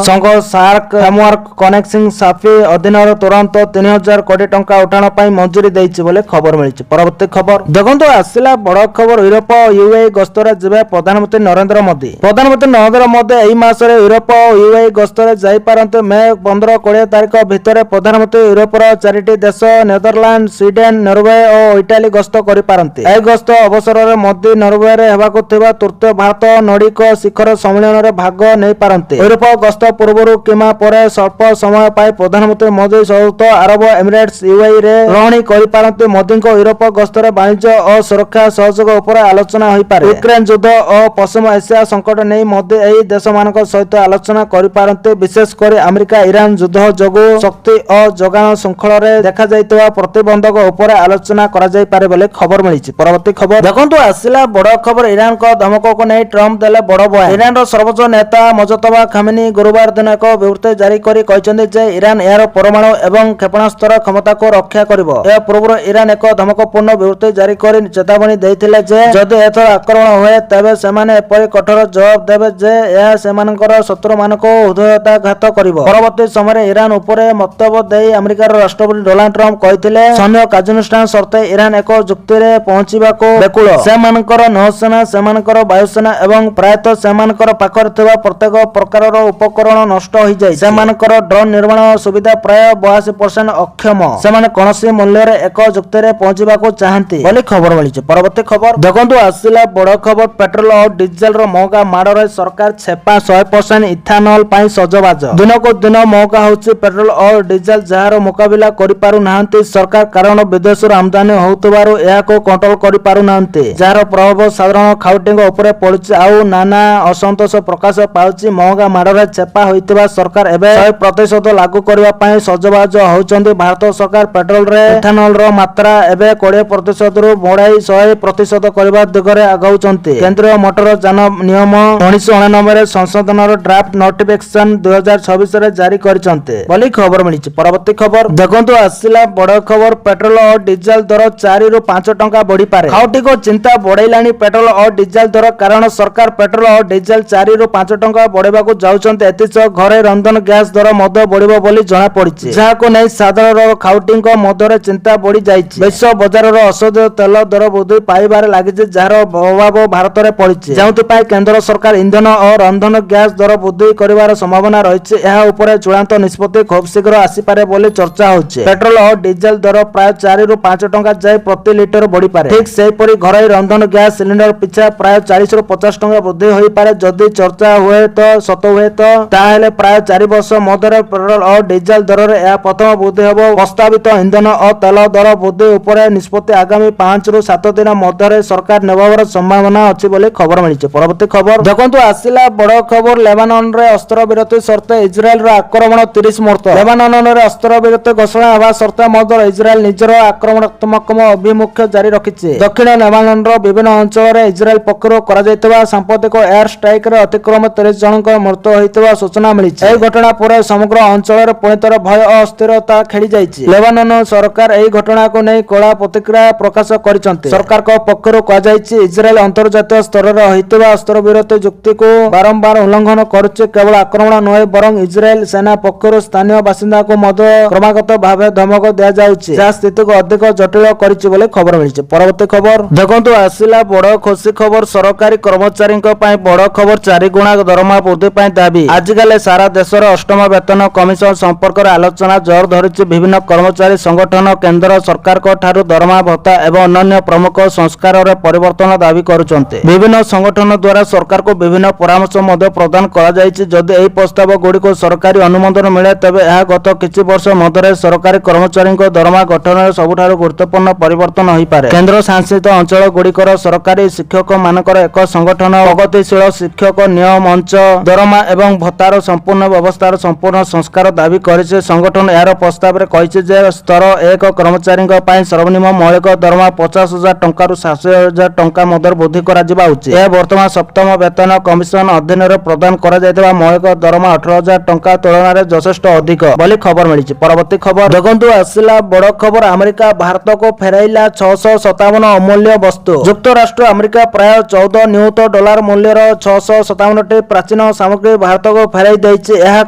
ସଂଘ ସାର୍କ ଫ୍ରେମୱାର୍କ କନେକ୍ଟିଂ ସାଫି ଅଧୀନରେ ତୁରନ୍ତ 3000 କୋଟି ଟଙ୍କା ଉଠାଣ ପାଇଁ ମଞ୍ଜୁରୀ ଦେଇଛି ବୋଲି ଖବର ମିଳିଛି। ପରବର୍ତ୍ତୀ ଖବର ଦେଖନ୍ତୁ, ଆସିଲା ବଡ଼ ଖବର। ୟୁରୋପ ଓ ୟୁଏଇ ଗସ୍ତରେ ଯିବେ ପ୍ରଧାନମନ୍ତ୍ରୀ ନରେନ୍ଦ୍ର ମୋଦି। ପ୍ରଧାନମନ୍ତ୍ରୀ ନରେନ୍ଦ୍ର ମୋଦି ଏହି ମାସରେ ୟୁରୋପ ଓ ୟୁଏଇ ଗସ୍ତରେ ଯାଇପାରନ୍ତି। ମେ 15-20 ତାରିଖ ଭିତରେ ପ୍ରଧାନମନ୍ତ୍ରୀ ୟୁରୋପର 4ଟି ଦେଶ ନେଦରଲ୍ୟାଣ୍ଡ, ସ୍ୱିଡେନ, ନରୱେ ଓ ଇଟାଲୀ ଗସ୍ତ କରିପାରନ୍ତି। ଏହି ଗସ୍ତ ଅବସରରେ ମୋଦି ନରୱେରେ ହେବାକୁ ଥିବା ତୃତୀୟ ଭାରତ ନୌଡ଼ିକ ଶିଖର ସମ୍ମିଳନୀରେ ଭାଗ ନେଇପାରନ୍ତି। ୟୁରୋପ ଗସ୍ତ ପୂର୍ବରୁ କିମ୍ବା ପରେ ସ୍ୱଳ୍ପ ସମୟ ପାଇଁ ପ୍ରଧାନମନ୍ତ୍ରୀ ମୋଦି ସଂଯୁକ୍ତ ଆରବ ଏମିରେଟ୍ସ ୟୁଏଇରେ ରହଣି କରିପାରନ୍ତି। ମୋଦିଙ୍କ ୟୁରୋପ ଗସ୍ତରେ ବାଣିଜ୍ୟ ଓ ସୁରକ୍ଷା ସହଯୋଗ ଉପରେ ଆଲୋଚନା ହୋଇପାରେ। ୟୁକ୍ରେନ ଯୁଦ୍ଧ ଓ ପଶ୍ଚିମ ଏସିଆ ସଙ୍କଟ ନେଇ ମୋଦି ଏହି ଦେଶମାନଙ୍କ ସହିତ ଆଲୋଚନା କରିପାରନ୍ତି। ବିଶେଷ କରି ଆମେରିକା ଇରାନ ଯୁଦ୍ଧ ଯୋଗୁଁ ଶକ୍ତି ଓ ଯୋଗାଣ ଶୃଙ୍ଖଳରେ ଦେଖାଯାଇଥିବା ପ୍ରତିବନ୍ଧକ ଉପରେ ଆଲୋଚନା କରାଯାଇପାରେ ବୋଲି ଖବର ମିଳିଛି। ପରବର୍ତ୍ତୀ ଖବର ଦେଖନ୍ତୁ, ଆସିଲା ବଡ଼ ଖବର। ଇରାନଙ୍କ ଧମକକୁ ନେଇ ଟ୍ରମ୍ପ ଦେଲେ ବଡ଼ ବୟାନ। ଇରାନର ସର୍ବୋଚ୍ଚ ନେତା ମୋଜତବା ଖାମିନି ଗୁରୁବାର ଦିନ ଏକ ବିବୃତ୍ତି ଜାରି କରି କହିଛନ୍ତି ଯେ ଇରାନ ଏହାର ପରମାଣୁ ଏବଂ କ୍ଷେପଣାସ୍ତ୍ର କ୍ଷମତାକୁ ରକ୍ଷା କରିବ। ଏହା ପୂର୍ବରୁ ଇରାନ ଏକ ଧମକପୂର୍ଣ୍ଣ ବିବୃତ୍ତି ଜାରି କରି ଚେତାବନୀ ଦେଇଥିଲେ ଯେ ଯଦି ଏଥର ଆକ୍ରମଣ ହୁଏ ତେବେ ସେମାନେ ଏପରି କଠୋର ଜବାବ ଦେବେ ଯେ ଏହା ସେମାନଙ୍କର ଶତ୍ରୁମାନଙ୍କୁ ହୃଦୟତାଘାତ କରିବ। ପରବର୍ତ୍ତୀ ସମୟରେ ଇରାନ ଉପରେ ମନ୍ତବ୍ୟ ଦେଇ ଆମେରିକାର ରାଷ୍ଟ୍ରପତି ଡୋନାଲ୍ଡ ଟ୍ରମ୍ପ କହିଥିଲେ, ସୈନ୍ୟ କାର୍ଯ୍ୟାନୁଷ୍ଠାନ ସତ୍ତ୍ୱେ ଇରାନ ଏକ ଚୁକ୍ତିରେ ପହଞ୍ଚିବାକୁ ବେକୁଳ। ସେମାନଙ୍କର ନୌସେନା, ସେମାନଙ୍କର ବାୟୁସେନା ଏବଂ ପ୍ରାୟତଃ ସେମାନଙ୍କର ପାଖରେ ଥିବା ପ୍ରତ୍ୟେକ ପ୍ରକାରର ଉପକରଣ ନଷ୍ଟ ହୋଇଯାଇଛି। ସେମାନଙ୍କର ଡ୍ରୋନ୍ ନିର୍ମାଣ ସୁବିଧା ପ୍ରାୟ 82% ଅକ୍ଷମ। ସେମାନେ କୌଣସି ମୂଲ୍ୟରେ ଏକ ଚୁକ୍ତିରେ ପହଞ୍ଚିବାକୁ ଚାହାନ୍ତି ବୋଲି ଖବର ମିଳିଛି। ପରବର୍ତ୍ତୀ ଖବର ଦେଖନ୍ତୁ, ଆସିଲା ବଡ଼ ଖବର। ପେଟ୍ରୋଲ ଓ ଡିଜେଲର ମହଙ୍ଗା ମାଡ଼ରେ ସରକାର ଛେପା 100% ଇଥାନଲ ପାଇଁ ସଜବାଜ। ଦିନକୁ ଦିନ ମହଙ୍ଗା ହେଉଛି ପେଟ୍ରୋଲ ଓ ଡିଜେଲ, ଯାହାର ମୁକାବିଲା କରିପାରୁନାହାନ୍ତି ସରକାର, କାରଣ ବିଦେଶରୁ ଆମଦାନୀ ହେଉଥିବାରୁ ଏହାକୁ କଣ୍ଟ୍ରୋଲ କରିପାରୁନାହାନ୍ତି, ଯାହାର ପ୍ରଭାବ ସାଧାରଣ ଖାଉଟିଙ୍କ ଉପରେ ପଡୁଛି। ଆଉ ନାନା ଅସନ୍ତୋଷ ପ୍ରକାଶ ପାଉଛି। ମହଙ୍ଗା ମାଡ଼ରେ ଛେପା ହୋଇଥିବା ସରକାର ଏବେ 100% ଲାଗୁ କରିବା ପାଇଁ ସଜବାଜ ହେଉଛନ୍ତି। ଭାରତ ସରକାର ପେଟ୍ରୋଲରେ ଇଥାନଲର ମାତ୍ରା ଏବେ 20%ରୁ ବଢାଇ 100% କରିବା ଦିଗରେ ଆଗଉଛନ୍ତି। କେନ୍ଦ୍ରୀୟ ମୋଟର ଯାନ ନିୟମ 1999ରେ ସଂଶୋଧନର ଡ୍ରାଫ୍ଟ ନୋଟିଫିକେସନ 2026ରେ ଜାରି କରିଛନ୍ତି ବୋଲି ଖବର ମିଳିଛି। ପରବର୍ତ୍ତୀ ଖବର ଦେଖନ୍ତୁ, ଆସିଲା ବଡ଼ ଖବର। ପେଟ୍ରୋଲ ଓ ଡିଜେଲ ଦର 4ରୁ 5 ଟଙ୍କା ବଢିପାରେ। ଖାଉଟିଙ୍କ ଚିନ୍ତା ବଢାଇଲାଣି ପେଟ୍ରୋଲ ଓ ଡିଜେଲ ଦର, କାରଣ ସରକାର ପେଟ୍ରୋଲ ଓ ଡିଜେଲ 4ରୁ 5 ଟଙ୍କା ବଢାଇବାକୁ ଯାଉଛନ୍ତି। ଏଥିସହ ଘରେ ରନ୍ଧନ ଗ୍ୟାସ ଦର ମଧ୍ୟ ବଢିବ ବୋଲି ଜଣାପଡିଛି, ଯାହାକୁ ନେଇ ସାଧାରଣ ଖାଉଟିଙ୍କ ମଧ୍ୟରେ ଚିନ୍ତା ବଢି ଯାଇଛି। ବିଶ୍ୱ ବଜାରର ଔଷଧ ମଧ୍ୟ ତେଲ ଦର ବୃଦ୍ଧି ପାଇବାରେ ଲାଗିଛି, ଯାହାର ପ୍ରଭାବ ଭାରତରେ ପଡ଼ିଛି, ଯେଉଁଥିପାଇଁ କେନ୍ଦ୍ର ସରକାର ଇନ୍ଧନ ଓ ରନ୍ଧନ ଗ୍ୟାସ୍ ଦର ବୃଦ୍ଧି କରିବାର ସମ୍ଭାବନା ରହିଛି। ଏହା ଉପରେ ଚୂଡ଼ାନ୍ତ ନିଷ୍ପତ୍ତି ଖୁବ୍ ଶୀଘ୍ର ଆସିପାରେ ବୋଲି ଚର୍ଚ୍ଚା ହେଉଛି। ପେଟ୍ରୋଲ ଓ ଡିଜେଲ ଦର ପ୍ରାୟ 4 ରୁ 5 ଟଙ୍କା ଯାଏ ପ୍ରତି ଲିଟର ବଢ଼ିପାରେ। ଠିକ୍ ସେହିପରି ଘରୋଇ ରନ୍ଧନ ଗ୍ୟାସ୍ ସିଲିଣ୍ଡର ପିଛା ପ୍ରାୟ 40 ରୁ 50 ଟଙ୍କା ବୃଦ୍ଧି ହୋଇପାରେ। ଯଦି ଚର୍ଚ୍ଚା ହୁଏ ତ ସତ ହୁଏ ତ ତାହେଲେ ପ୍ରାୟ 4 ବର୍ଷ ମଧ୍ୟରେ ପେଟ୍ରୋଲ ଓ ଡିଜେଲ ଦରରେ ଏହା ପ୍ରଥମ ବୃଦ୍ଧି ହେବ। ପ୍ରସ୍ତାବିତ ଇନ୍ଧନ ଓ ତେଲ ଦର ବୃଦ୍ଧି ଉପରେ ନିଷ୍ପତ୍ତି ଆଗାମୀ 5 ରୁ 7 ଦିନ ମଧ୍ୟରେ ସରକାର ନେବାର ସମ୍ଭାବନା ଅଛି ବୋଲି ଖବର ମିଳିଛି। ପରବର୍ତ୍ତୀ ଖବର ଦେଖନ୍ତୁ, ଆସିଲା ବଡ଼ ଖବର। ଲେବାନନରେ ଅସ୍ତ୍ରବିରତି ସତ୍ତ୍ୱେ ଇସ୍ରାଏଲର ଆକ୍ରମଣ, 30 ମୃତ। ଲେବାନନରେ ଅସ୍ତ୍ରବିରତି ଘୋଷଣା ହେବା ସତ୍ତ୍ୱେ ମଧ୍ୟ ଇସ୍ରାଏଲ ନିଜର ଆକ୍ରମଣାତ୍ମକ ଅଭିମୁଖ୍ୟ ଜାରି ରଖିଛି। ଦକ୍ଷିଣ ଲେବାନନର ବିଭିନ୍ନ ଅଞ୍ଚଳରେ ଇସ୍ରାଏଲ ପକ୍ଷରୁ କରାଯାଇଥିବା ସାମ୍ପ୍ରତିକ ଏୟାର ଷ୍ଟ୍ରାଇକରେ ଅତିକ୍ରମ 30 ଜଣଙ୍କ ମୃତ୍ୟୁ ହୋଇଥିବା ସୂଚନା ମିଳିଛି। ଏହି ଘଟଣା ପରେ ସମଗ୍ର ଅଞ୍ଚଳରେ ପୁଣିଥରେ ଭୟ ଓ ଅସ୍ଥିରତା ଖେଳି ଯାଇଛି। ଲେବାନନ ସରକାର ଏହି ଘଟଣାକୁ ନେଇ କଡ଼ା ପ୍ରତିକ୍ରିୟା ପ୍ରକାଶ କରିଛନ୍ତି। ସରକାରଙ୍କ ପକ୍ଷରୁ କୁହାଯାଇଛି, ଇସ୍ରାଏଲ ଅନ୍ତର୍ଜାତୀୟ ସ୍ତରରେ ହୋଇଥିବା ଅସ୍ତ୍ରବିରତି ଚୁକ୍ତିକୁ ବାରମ୍ବାର ଉଲ୍ଲଂଘନ କରୁଛି। କେବଳ ଆକ୍ରମଣ ନୁହେଁ, ବରଂ ଇସ୍ରାଏଲ ସେନା ପକ୍ଷରୁ ସ୍ଥାନୀୟ ବାସିନ୍ଦାଙ୍କୁ ମଧ୍ୟ କ୍ରମାଗତ ଭାବେ ଧମକ ଦିଆଯାଉଛି, ଯାହା ସ୍ଥିତିକୁ ଅଧିକ ଜଟିଳ କରିଛି ବୋଲି ଖବର ମିଳିଛି। ପରବର୍ତ୍ତୀ ଖବର ଦେଖନ୍ତୁ, ଆସିଲା ବଡ଼ ଖୁସି ଖବର। ସରକାରୀ କର୍ମଚାରୀଙ୍କ ପାଇଁ ବଡ଼ ଖବର, 4 ଗୁଣା ଦରମା ବୃଦ୍ଧି ପାଇଁ ଦାବି। ଆଜିକାଲି ସାରା ଦେଶରେ ଅଷ୍ଟମ ବେତନ କମିଶନ ସମ୍ପର୍କରେ ଆଲୋଚନା ଜୋର ଧରିଛି। ବିଭିନ୍ନ କର୍ମଚାରୀ ସଂଗଠନ କେନ୍ଦ୍ର ସରକାରଙ୍କ ଠାରୁ ଦରମା ଭତ୍ତା ଏବଂ ଅନ୍ୟାନ୍ୟ ପ୍ରମୁଖ ସଂସ୍କାରରେ ପରିବର୍ତ୍ତନ ଦାବି କରୁଛନ୍ତି। ବିଭିନ୍ନ ସଂଗଠନ ଦ୍ୱାରା ସରକାରକୁ ବିଭିନ୍ନ ପରାମର୍ଶ ମଧ୍ୟ ପ୍ରଦାନ କରାଯାଇଛି। ଯଦି ଏହି ପ୍ରସ୍ତାବ ଗୁଡ଼ିକୁ ସରକାରୀ ଅନୁମୋଦନ ମିଳେ, ତେବେ ଏହା ଗତ କିଛି ବର୍ଷ ମଧ୍ୟରେ ସରକାରୀ କର୍ମଚାରୀଙ୍କ ଦରମା ଗଠନରେ ସବୁଠାରୁ ଗୁରୁତ୍ୱପୂର୍ଣ୍ଣ ପରିବର୍ତ୍ତନ ହୋଇପାରେ। କେନ୍ଦ୍ର ଶାସିତ ଅଞ୍ଚଳ ଗୁଡ଼ିକର ସରକାରୀ ଶିକ୍ଷକମାନଙ୍କର ଏକ ସଂଗଠନ ପ୍ରଗତିଶୀଳ ଶିକ୍ଷକ ନିୟମ ମଞ୍ଚ ଦରମା ଏବଂ ଭତ୍ତାର ସମ୍ପୂର୍ଣ୍ଣ ବ୍ୟବସ୍ଥାର ସମ୍ପୂର୍ଣ୍ଣ ସଂସ୍କାର ଦାବି କରିଛି। ସଂଗଠନ ଏହାର ପ୍ରସ୍ତାବରେ କହିଛି ଯେ ସ୍ତର 1 କର୍ମଚାରୀଙ୍କ ପାଇଁ ସର୍ବନିମ୍ନ ମୌଳିକ ଦରମା 50,000 ଟଙ୍କାରୁ 60,000 ଟଙ୍କା ମଧ୍ୟରେ ବୃଦ୍ଧି କରାଯିବା ଉଚିତ। ଏହା ବର୍ତ୍ତମାନ ସପ୍ତମ ବେତନ କମିଶନ ଅଧୀନରେ ପ୍ରଦାନ କରାଯାଇଥିବା ମୌଳିକ ଦରମା 18,000 ଟଙ୍କା ତୁଳନାରେ ଯଥେଷ୍ଟ ଅଧିକ ବୋଲି ଖବର ମିଳିଛି। ପରବର୍ତ୍ତୀ ଖବର ଦେଖନ୍ତୁ, ଆସିଲା ବଡ଼ ଖବର। ଆମେରିକା ଭାରତକୁ ଫେରାଇଲା 657 ଅମୂଲ୍ୟ ବସ୍ତୁ। ଯୁକ୍ତରାଷ୍ଟ୍ର ଆମେରିକା ପ୍ରାୟ 14 ନିୟୁତ ଡଲାର ମୂଲ୍ୟର 657ଟି ପ୍ରାଚୀନ ସାମଗ୍ରୀ ଭାରତକୁ ଫେରାଇ ଦେଇଛି। ଏହା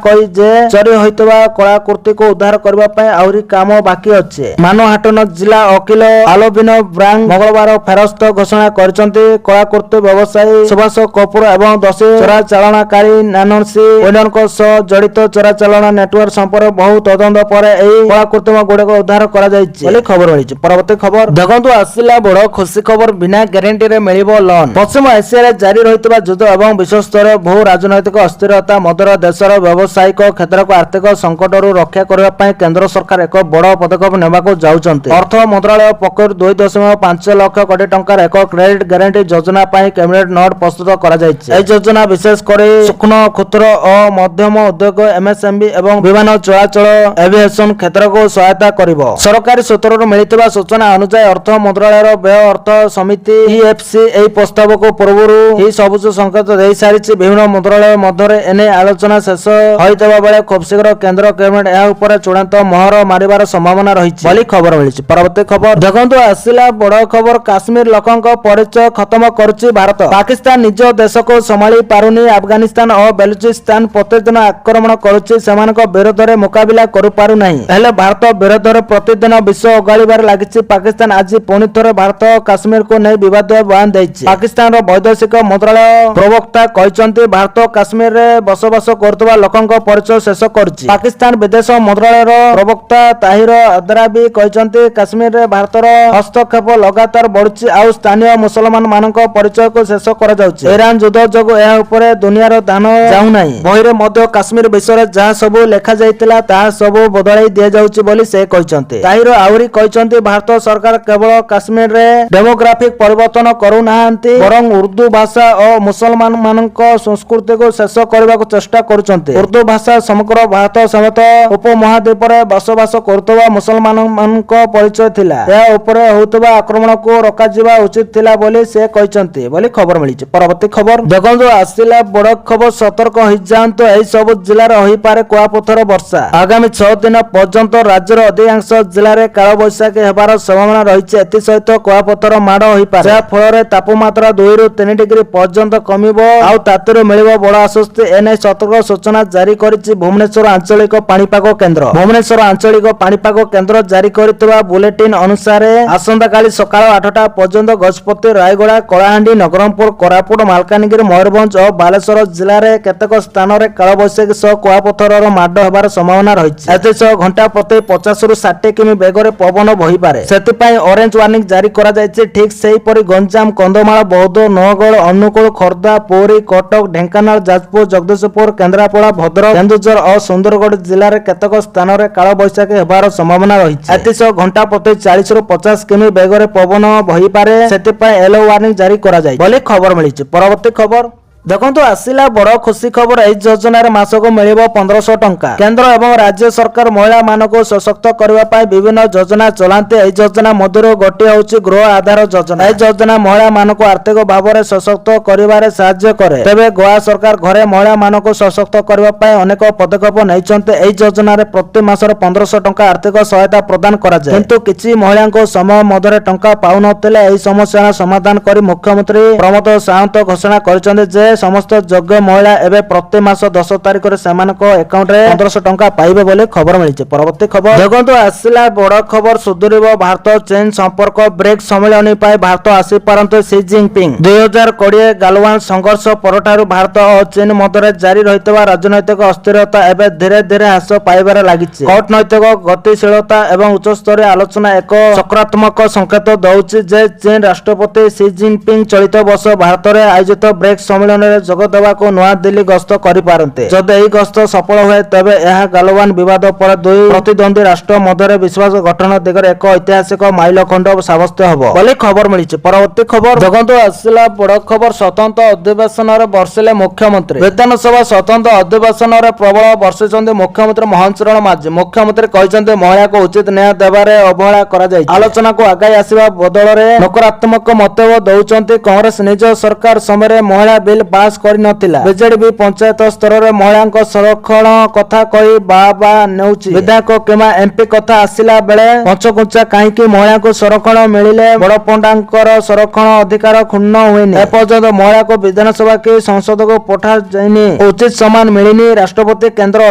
କହି ଯେ ଚୋରି ହୋଇଥିବା କଳାକୃତିକୁ ଉଦ୍ଧାର କରିବା ପାଇଁ ଆହୁରି କାମ ବାକି ଅଛି। ମାନହାଟନ ଜିଲ୍ଲା ଓକିଲ ଆଲଭିନୋ ବ୍ରାଙ୍କ୍ ମଙ୍ଗଳବାର ଫେରସ୍ତ ଘୋଷଣା କରିଛନ୍ତି। କଳାକୃତି ବ୍ୟବସାୟୀ ସୁଭାଷ କପୁର ଏବଂ ଦୋଷୀ ଚୋରାଚାଲାଣକାରୀ ନାନସି ୱିନରଙ୍କ ସହ ଜଡ଼ିତ ଚୋରାଚାଲାଣ ନେଟୱାର୍କ ସମ୍ପର୍କରେ ବହୁ ତଦନ୍ତ ପରେ ଏହି କଳାକୃତିମ ଗୁଡ଼ିକ ଉଦ୍ଧାର କରାଯାଇଛି ବୋଲି ଖବର ମିଳିଛି। ପରବର୍ତ୍ତୀ ଖବର ଦେଖନ୍ତୁ, ଆସିଲା ବଡ଼ ଖୁସି ଖବର। ବିନା ଗ୍ୟାରେଣ୍ଟିରେ ମିଳିବ ଲୋନ୍। ପଶ୍ଚିମ ଏସିଆରେ ଜାରି ରହିଥିବା ଯୁଦ୍ଧ ଏବଂ ବିଶ୍ୱସ୍ତରୀୟ ଭୂ ରାଜନୈତିକ ଅସ୍ଥିରତା ମଧ୍ୟରେ ଦେଶର ବ୍ୟବସାୟିକ କ୍ଷେତ୍ରକୁ ଆର୍ଥିକ ସଙ୍କଟରୁ ରକ୍ଷା କରିବା ପାଇଁ କେନ୍ଦ୍ର ସରକାର ଏକ ବଡ଼ ପଦକ୍ଷେପ ନେବାକୁ ଯାଉଛନ୍ତି। ଅର୍ଥ ମନ୍ତ୍ରଣାଳୟ ପକ୍ଷରୁ 2.5 ଲକ୍ଷ କୋଟି ଟଙ୍କାର ଏକ କ୍ରେଡିଟ୍ ଗ୍ୟାରେଣ୍ଟି ଯୋଜନା ପାଇଁ କ୍ୟାବିନେଟ୍ ନୋଟ୍ ପ୍ରସ୍ତୁତ କରାଯାଇଛି। ଏହି ଯୋଜନା ବିଶେଷ କରି ସୂକ୍ଷ୍ମ କ୍ଷୁଦ୍ର ଓ ମଧ୍ୟମ ଉଦ୍ୟୋଗ MSME ଏବଂ ବିମାନ ଚଳାଚଳ ଏଭିଏସନ କ୍ଷେତ୍ରକୁ ସହାୟତା କରିବ। ସରକାରୀ ସୂତ୍ରରୁ ମିଳିଥିବା ସୂଚନା ଅନୁଯାୟୀ ଅର୍ଥ ମନ୍ତ୍ରଣାଳୟର ବ୍ୟୟ ଅର୍ଥ ସମିତି EFC ଏହି ପ୍ରସ୍ତାବକୁ ପୂର୍ବରୁ ହିଁ ସବୁଜ ସଂକେତ ଦେଇସାରିଛି। ବିଭିନ୍ନ ମନ୍ତ୍ରଣାଳୟ ମଧ୍ୟରେ ଏନେଇ ଆଲୋଚନା ଶେଷ ହୋଇଥିବା ବେଳେ ଖୁବ୍ ଶୀଘ୍ର କେନ୍ଦ୍ର କ୍ୟାବିନେଟ୍ ଏହା ଉପରେ ଚୂଡ଼ାନ୍ତ ମୋହର ମାରିବାର ସମ୍ଭାବନା ରହିଛି ବୋଲି ଖବର ମିଳିଛି। ପରବର୍ତ୍ତୀ ଖବର ଦେଖନ୍ତୁ, ଆସିଲା ବଡ଼ ଖବର। କାଶ୍ମୀର ଲୋକଙ୍କ ପରିଚୟ ଖତମ କରୁଛି ଭାରତ। ପାକିସ୍ତାନ ନିଜ ଦେଶକୁ ସମ୍ଭାଳି ପାରୁନି। ଆଫଗାନିସ୍ତାନ ଓ ବେଲୁଚିସ୍ତାନ ପ୍ରତିଦିନ ଆକ୍ରମଣ କରୁଛି, ସେମାନଙ୍କ ବିରୋଧରେ ମୁକାବିଲା କରିପାରୁନାହିଁ। ହେଲେ ଭାରତ ବିରୋଧରେ ପ୍ରତିଦିନ ବିଷ ଓଗାଳିବାରେ ଲାଗିଛି। ପାକିସ୍ତାନ ଆଜି ପୁଣି ଥରେ ଭାରତ କାଶ୍ମୀରକୁ ନେଇ ବିବାଦୀୟ ବୟାନ ଦେଇଛି। ପାକିସ୍ତାନର ବୈଦେଶିକ ମନ୍ତ୍ରଣାଳୟ ପ୍ରବକ୍ତା କହିଛନ୍ତି, ଭାରତ କାଶ୍ମୀରରେ ବସବାସ କରୁଥିବା ଲୋକଙ୍କ ପରିଚୟ ଶେଷ କରିଛି। ପାକିସ୍ତାନ ବିଦେଶ ମନ୍ତ୍ରଣାଳୟର ପ୍ରବକ୍ତା ତାହିର ଆଦ୍ରାବି କହିଛନ୍ତି, କାଶ୍ମୀରରେ ଭାରତର ହସ୍ତକ୍ଷେପ ଲଗାତାର ବଢୁଛି ଆଉ ସ୍ଥାନୀୟ ମୁସଲମାନ ମାନଙ୍କ ପରିଚୟକୁ ଶେଷ କରାଯାଉଛି। ଇରାନ ଯୁଦ୍ଧ ଯୋଗୁଁ ଏହା ଉପରେ ଦୁନିଆର ଧ୍ୟାନ ଯାଉନାହିଁ। ବହିରେ ମଧ୍ୟ କାଶ୍ମୀର ବିଷୟରେ ଯାହା ସବୁ ଲେଖାଯାଇଥିଲା ତାହା ସବୁ ବଦଳାଇ ଦିଆଯାଉଛି ବୋଲି ସେ କହିଛନ୍ତି। ତାହିର ଆହୁରି କହିଛନ୍ତି, ଭାରତ ସରକାର କେବଳ କାଶ୍ମୀରରେ ଡେମୋଗ୍ରାଫିକ ପରିବର୍ତ୍ତନ କରୁନାହାନ୍ତି, ବରଂ ଉର୍ଦ୍ଦୁ ଭାଷା ଓ ମୁସଲମାନ ମାନଙ୍କ ସଂସ୍କୃତିକୁ ଶେଷ କରିବାକୁ ଚେଷ୍ଟା କରୁଛନ୍ତି। ଉର୍ଦ୍ଦୁ ଭାଷା ସମଗ୍ର ଭାରତ ସମେତ ଉପମହାଦ୍ୱୀପରେ ବସବାସ କରୁଥିବା ମୁସଲମାନ ମାନଙ୍କ ପରିଚୟ ଥିଲା। ଏହା ଉପରେ ହେଉଥିବା ଆକ୍ରମଣକୁ ରୋକାଯିବା ଉଚିତ ଥିଲା ବୋଲି ସେ କହିଛନ୍ତି ବୋଲି ଖବର ମିଳିଛି। ପରବର୍ତ୍ତୀ ଖବର ଦେଖନ୍ତୁ, ଆସିଲା ବଡ଼ ଖବର। ସତର୍କ ହୋଇଯାଆନ୍ତୁ, ଏହି ସବୁ ଜିଲ୍ଲାରେ ହୋଇପାରେ କୁଆପଥର ବର୍ଷା। ଆଗାମୀ 6 ଦିନ ପର୍ଯ୍ୟନ୍ତ ରାଜ୍ୟର ଅଧିକାଂଶ ଜିଲ୍ଲାରେ କାଳବୈଶାଖୀ ହେବାର ସମ୍ଭାବନା ରହିଛି। ଏଥିସହିତ କୁଆପଥର ମାଡ଼ ହୋଇପାରେ, ଯାହା ଫଳରେ ତାପମାତ୍ରା 2 ରୁ 3 ଡିଗ୍ରୀ ପର୍ଯ୍ୟନ୍ତ କମିବ ଆଉ ତାତିରୁ ମିଳିବ ବଡ଼ ଆଶ୍ୱସ୍ତି। ଏନେଇ ସତର୍କ ସୂଚନା ଜାରି କରିଛି ଭୁବନେଶ୍ୱର ଆଞ୍ଚଳିକ ପାଣିପାଗ କେନ୍ଦ୍ର। ଭୁବନେଶ୍ୱର ଆଞ୍ଚଳିକ ପାଣିପାଗ କେନ୍ଦ୍ର ଜାରି କରିଥିବା ବୁଲେଟିନ ଅନୁସାରେ ଆସନ୍ତାକାଲି ସକାଳ 8ଟା ପର୍ଯ୍ୟନ୍ତ ଗଜପତି, ରାୟଗଡ଼ା, କଳାହାଣ୍ଡି, ନବରଙ୍ଗପୁର, କୋରାପୁଟ, ମାଲକାନଗିରି, ମୟୂରଭଞ୍ଜ ଓ ବାଲେଶ୍ୱର ଜିଲ୍ଲାରେ କେତେକ ସ୍ଥାନରେ କାଳବୈଶାଖୀ ସହ କୁଆପଥରର ମାଡ଼ ହେବାର ସମ୍ଭାବନା ରହିଛି। ଏଥିସହ ଘଣ୍ଟା ପ୍ରତି 50ରୁ 60 କିମି ବେଗରେ ପବନ ବହିପାରେ। ସେଥିପାଇଁ ଅରେଞ୍ଜ ୱାର୍ଣ୍ଣିଂ ଜାରି କରାଯାଇଛି। ଠିକ୍ ସେହିପରି ଗଞ୍ଜାମ, କନ୍ଧମାଳ, ବୌଦ୍ଧ, ନୂଆଗଡ଼, ଅନୁଗୁଳ, ଖୋର୍ଦ୍ଧା, ପୁରୀ, କଟକ, ଢେଙ୍କାନାଳ, ଯାଜପୁର, ଜଗତସିଂହପୁର, କେନ୍ଦ୍ରାପଡ଼ା, ଭଦ୍ରକ, କେନ୍ଦୁଝର ଓ ସୁନ୍ଦରଗଡ଼ ଜିଲ୍ଲାରେ କେତେକ ସ୍ଥାନରେ କାଳବୈଶାଖୀ ହେବାର ସମ୍ଭାବନା ରହିଛି। ଏଥିସହ ଘଣ୍ଟା ପ୍ରତି 40ରୁ 50 କିମି ବେଗରେ ପବନ ବହିପାରେ। ସେଥିପାଇଁ ୟେଲୋ ୱାର୍ଣ୍ଣିଂ ଜାରି କରାଯାଇଛି ବୋଲି ଖବର ମିଳିଛି। ପରବର୍ତ୍ତୀ ଖବର ଦେଖନ୍ତୁ, ଆସିଲା ବଡ଼ ଖୁସି ଖବର। ଏହି ଯୋଜନାରେ ମାସକୁ ମିଳିବ 1500 ଟଙ୍କା। କେନ୍ଦ୍ର ଏବଂ ରାଜ୍ୟ ସରକାର ମହିଳାମାନଙ୍କୁ ସଶକ୍ତ କରିବା ପାଇଁ ବିଭିନ୍ନ ଯୋଜନା ଚଳାନ୍ତି। ଏହି ଯୋଜନା ମଧ୍ୟରୁ ଗୋଟିଏ ହେଉଛି ଗୃହ ଆଧାର ଯୋଜନା। ଏହି ଯୋଜନା ମହିଳାମାନଙ୍କୁ ଆର୍ଥିକ ଭାବରେ ସଶକ୍ତ କରିବାରେ ସାହାଯ୍ୟ କରେ। ତେବେ ଗୋଆ ସରକାର ଘରେ ମହିଳାମାନଙ୍କୁ ସଶକ୍ତ କରିବା ପାଇଁ ଅନେକ ପଦକ୍ଷେପ ନେଇଛନ୍ତି। ଏହି ଯୋଜନାରେ ପ୍ରତି ମାସରେ 1500 ଟଙ୍କା ଆର୍ଥିକ ସହାୟତା ପ୍ରଦାନ କରାଯାଏ। କିନ୍ତୁ କିଛି ମହିଳାଙ୍କୁ ସମୟ ମଧ୍ୟରେ ଟଙ୍କା ପାଉନଥିଲେ। ଏହି ସମସ୍ୟାର ସମାଧାନ କରି ମୁଖ୍ୟମନ୍ତ୍ରୀ ପ୍ରମୋଦ ସାୱନ୍ତ ଘୋଷଣା କରିଛନ୍ତି ଯେ ସମସ୍ତ ଯୋଗ୍ୟ ମହିଳା ଏବେ ପ୍ରତି ମାସ 10 ତାରିଖରେ ସେମାନଙ୍କ ଆକାଉଣ୍ଟରେ 1500 ଟଙ୍କା ପାଇବେ ବୋଲି ଖବର ମିଳିଛି। ପରବର୍ତ୍ତୀ ଖବର ଦେଖନ୍ତୁ, ଆସିଲା ବଡ଼ ଖବର। ସୁଧୁରିବ ଭାରତ ଚୀନ ସମ୍ପର୍କ। ବ୍ରିକ୍ସ ସମ୍ମିଳନୀ ପାଇଁ ଭାରତ ଆସିପାରନ୍ତି ସି ଜିନପିଙ୍ଗ। 2020 ଗାଲୱାନ ସଂଘର୍ଷ ପରଠାରୁ ଭାରତ ଓ ଚୀନ ମଧ୍ୟରେ ଜାରି ରହିଥିବା ରାଜନୈତିକ ଅସ୍ଥିରତା ଏବେ ଧୀରେ ଧୀରେ ହ୍ରାସ ପାଇବାରେ ଲାଗିଛି। କୂଟନୈତିକ ଗତିଶୀଳତା ଏବଂ ଉଚ୍ଚସ୍ତରୀୟ ଆଲୋଚନା ଏକ ସକାରାତ୍ମକ ସଂକେତ ଦେଉଛି ଯେ ଚୀନ ରାଷ୍ଟ୍ରପତି ସି ଜିନପିଙ୍ଗ ଚଳିତ ବର୍ଷ ଭାରତରେ ଆୟୋଜିତ ବ୍ରିକ୍ସ ସମ୍ମିଳନୀରେ ଯୋଗ ଦେବାକୁ ନୂଆଦିଲ୍ଲୀ ଗସ୍ତ କରିପାରନ୍ତି। ଯଦି ଏହି ଗସ୍ତ ସଫଳ ହୁଏ ତେବେ ଏହା ଗାଲୱାନ ବିବାଦ ପରେ ଦୁଇ ପ୍ରତିଦ୍ୱନ୍ଦ୍ୱୀ ରାଷ୍ଟ୍ର ମଧ୍ୟରେ ବିଶ୍ୱାସ ଗଠନ ଦିଗରେ ଏକ ଐତିହାସିକ ମାଇଲଖୁଣ୍ଟ ସାବ୍ୟସ୍ତ ହେବ ବୋଲି ଖବର ମିଳିଛି। ପରବର୍ତ୍ତୀ ଖବର ଦେଖନ୍ତୁ, ଆସିଲା ବଡ଼ ଖବର। ସ୍ୱତନ୍ତ୍ର ଅଧିବେଶନରେ ବର୍ଷିଲେ ମୁଖ୍ୟମନ୍ତ୍ରୀ। ବିଧାନସଭା ସ୍ୱତନ୍ତ୍ର ଅଧିବେଶନରେ ପ୍ରବଳ ବର୍ଷିଛନ୍ତି ମୁଖ୍ୟମନ୍ତ୍ରୀ ମୋହନ ଚରଣ ମାଝୀ। ମୁଖ୍ୟମନ୍ତ୍ରୀ କହିଛନ୍ତି ମହିଳାକୁ ଉଚିତ ନ୍ୟାୟ ଦେବାରେ ଅବହେଳା କରାଯାଇଛି। ଆଲୋଚନାକୁ ଆଗାଇ ଆସିବା ବଦଳରେ ନକାରାତ୍ମକ ମନ୍ତବ୍ୟ ଦେଉଛନ୍ତି। କଂଗ୍ରେସ ନିଜ ସରକାର ସମୟରେ ମହିଳା ବିଲ୍ ପାସ୍ କରିନଥିଲା। ବିଜେଡି ବି ପଞ୍ଚାୟତ ସ୍ତରରେ ମହିଳାଙ୍କ ସଂରକ୍ଷଣ କଥା କହି ବାବା ନେଉଛି। ବିଧାୟକ କିମ୍ବା ଏମପି କଥା ଆସିଲା ବେଳେ ପଞ୍ଚକୁଞ୍ଚା କାହିଁକି? ମହିଳାଙ୍କୁ ସଂରକ୍ଷଣ ମିଳିଲେ ବଡପଣ୍ଡାଙ୍କର ସଂରକ୍ଷଣ ଅଧିକାର କ୍ଷୁଣ୍ଣ ହୁଏନି। ଏପର୍ଯ୍ୟନ୍ତ ମହିଳାକୁ ବିଧାନସଭା କି ସଂସଦକୁ ପଠାଯାଇନି। ଉଚିତ ସମ୍ମାନ ମିଳିନି। ରାଷ୍ଟ୍ରପତି, କେନ୍ଦ୍ର